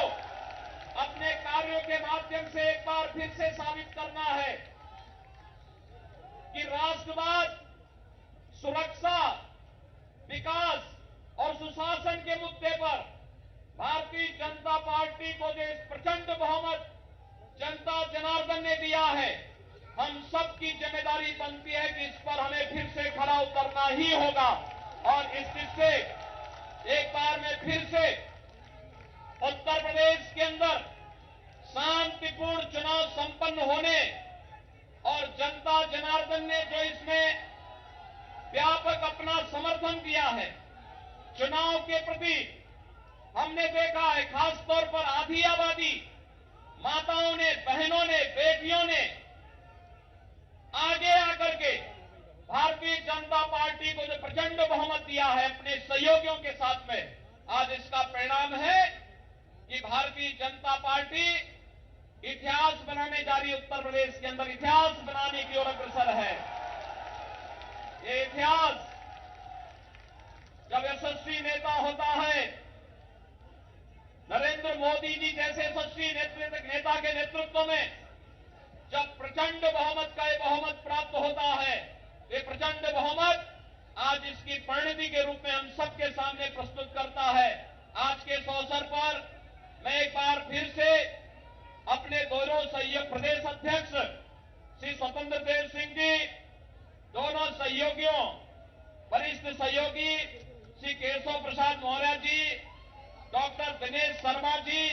अपने कार्यों के माध्यम से एक बार फिर से साबित करना है कि राष्ट्रवाद, सुरक्षा, विकास और सुशासन के मुद्दे पर भारतीय जनता पार्टी को जो प्रचंड बहुमत जनता जनार्दन ने दिया है, हम सबकी जिम्मेदारी बनती है कि इस पर हमें फिर से खड़ा उतरना ही होगा। और इस से एक बार में फिर से उत्तर प्रदेश के अंदर शांतिपूर्ण चुनाव संपन्न होने और जनता जनार्दन ने जो इसमें व्यापक अपना समर्थन दिया है चुनाव के प्रति, हमने देखा है खास तौर पर आधी आबादी, माताओं ने, बहनों ने, बेटियों ने आगे आकर के भारतीय जनता पार्टी को जो प्रचंड बहुमत दिया है अपने सहयोगियों के साथ में, आज इसका परिणाम है कि भारतीय जनता पार्टी इतिहास बनाने जा रही है। उत्तर प्रदेश के अंदर इतिहास बनाने की ओर अग्रसर है। ये इतिहास जब यशस्वी नेता होता है, नरेंद्र मोदी जी जैसे यशस्वी नेता के नेतृत्व में जब प्रचंड बहुमत का बहुमत प्राप्त होता है, ये प्रचंड बहुमत आज इसकी परिणति के रूप में हम सबके सामने प्रस्तुत करता है। आज के इस अवसर पर मैं एक बार फिर से अपने दोनों प्रदेश अध्यक्ष श्री स्वतंत्र देव सिंह जी, दोनों सहयोगियों, वरिष्ठ सहयोगी श्री केशव प्रसाद मौर्य जी, डॉक्टर दिनेश शर्मा जी,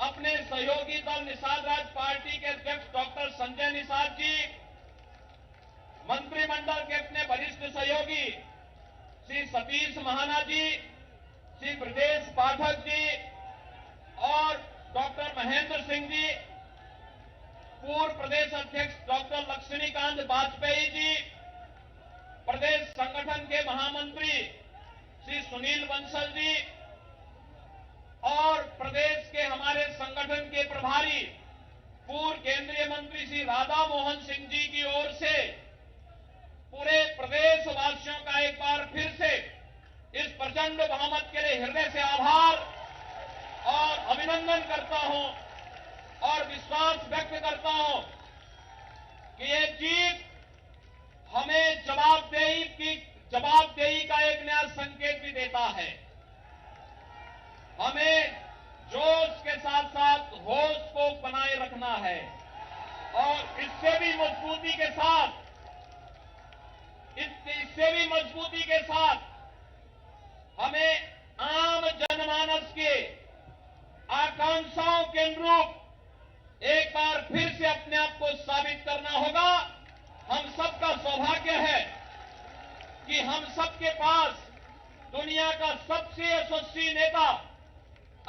अपने सहयोगी दल निषाद राज पार्टी के अध्यक्ष डॉक्टर संजय निषाद जी, मंत्रिमंडल के अपने वरिष्ठ सहयोगी श्री सतीश महाना जी, श्री ब्रजेश पाठक जी और डॉक्टर महेंद्र सिंह जी, पूर्व प्रदेश अध्यक्ष डॉक्टर लक्ष्मीकांत वाजपेयी जी, प्रदेश संगठन के महामंत्री श्री सुनील बंसल जी और प्रदेश के हमारे संगठन के प्रभारी पूर्व केंद्रीय मंत्री श्री राधा मोहन सिंह जी की ओर से पूरे प्रदेश वासियों का एक बार फिर से इस प्रचंड बहुमत के लिए हृदय से आभार और अभिनंदन करता हूं और विश्वास व्यक्त करता हूं कि ये जीत हमें जवाबदेही का एक नया संकेत भी देता है। हमें जोश के साथ साथ होश को बनाए रखना है और इससे भी मजबूती के साथ हमें आम जनमानस के आकांक्षाओं के अनुरूप एक बार फिर से अपने आप को साबित करना होगा। हम सबका सौभाग्य है कि हम सबके पास दुनिया का सबसे यशस्वी नेता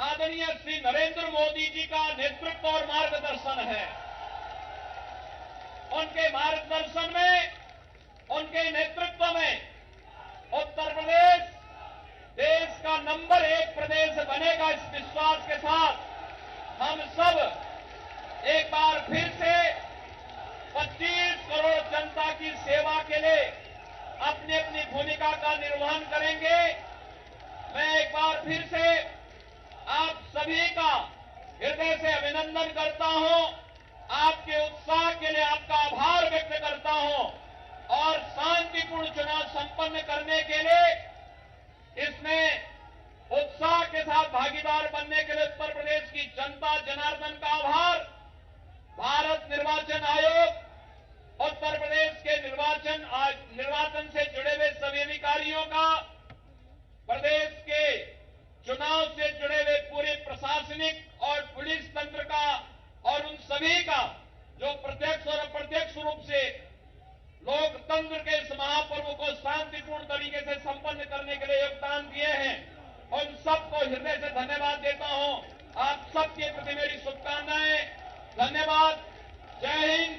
आदरणीय श्री नरेंद्र मोदी जी का नेतृत्व और मार्गदर्शन है। उनके मार्गदर्शन में, उनके नेतृत्व में उत्तर प्रदेश देश का नंबर 1 प्रदेश बनेगा। इस विश्वास के साथ हम सब एक बार फिर से 25 करोड़ जनता की सेवा के लिए अपनी अपनी भूमिका का निर्वहन करेंगे। मैं एक बार फिर से आप सभी का हृदय से अभिनंदन करता हूं, आपके उत्साह के लिए आपका आभार व्यक्त करता हूं और शांतिपूर्ण चुनाव संपन्न करने के लिए इसमें उत्साह के साथ भागीदार बनने के लिए उत्तर प्रदेश की जनता जनार्दन का आभार, भारत निर्वाचन आयोग, उत्तर प्रदेश के निर्वाचन से जुड़े हुए सभी अधिकारियों का, प्रदेश के चुनाव से जुड़े हुए पूरे प्रशासनिक और पुलिस तंत्र का और उन सभी का जो प्रत्यक्ष और अप्रत्यक्ष रूप से लोकतंत्र के इस महापर्व को शांतिपूर्ण तरीके से संपन्न करने के लिए योगदान दिए हैं, उन सबको हृदय से धन्यवाद देता हूं। आप सबके प्रति मेरी शुभकामनाएं। धन्यवाद। जय हिंद।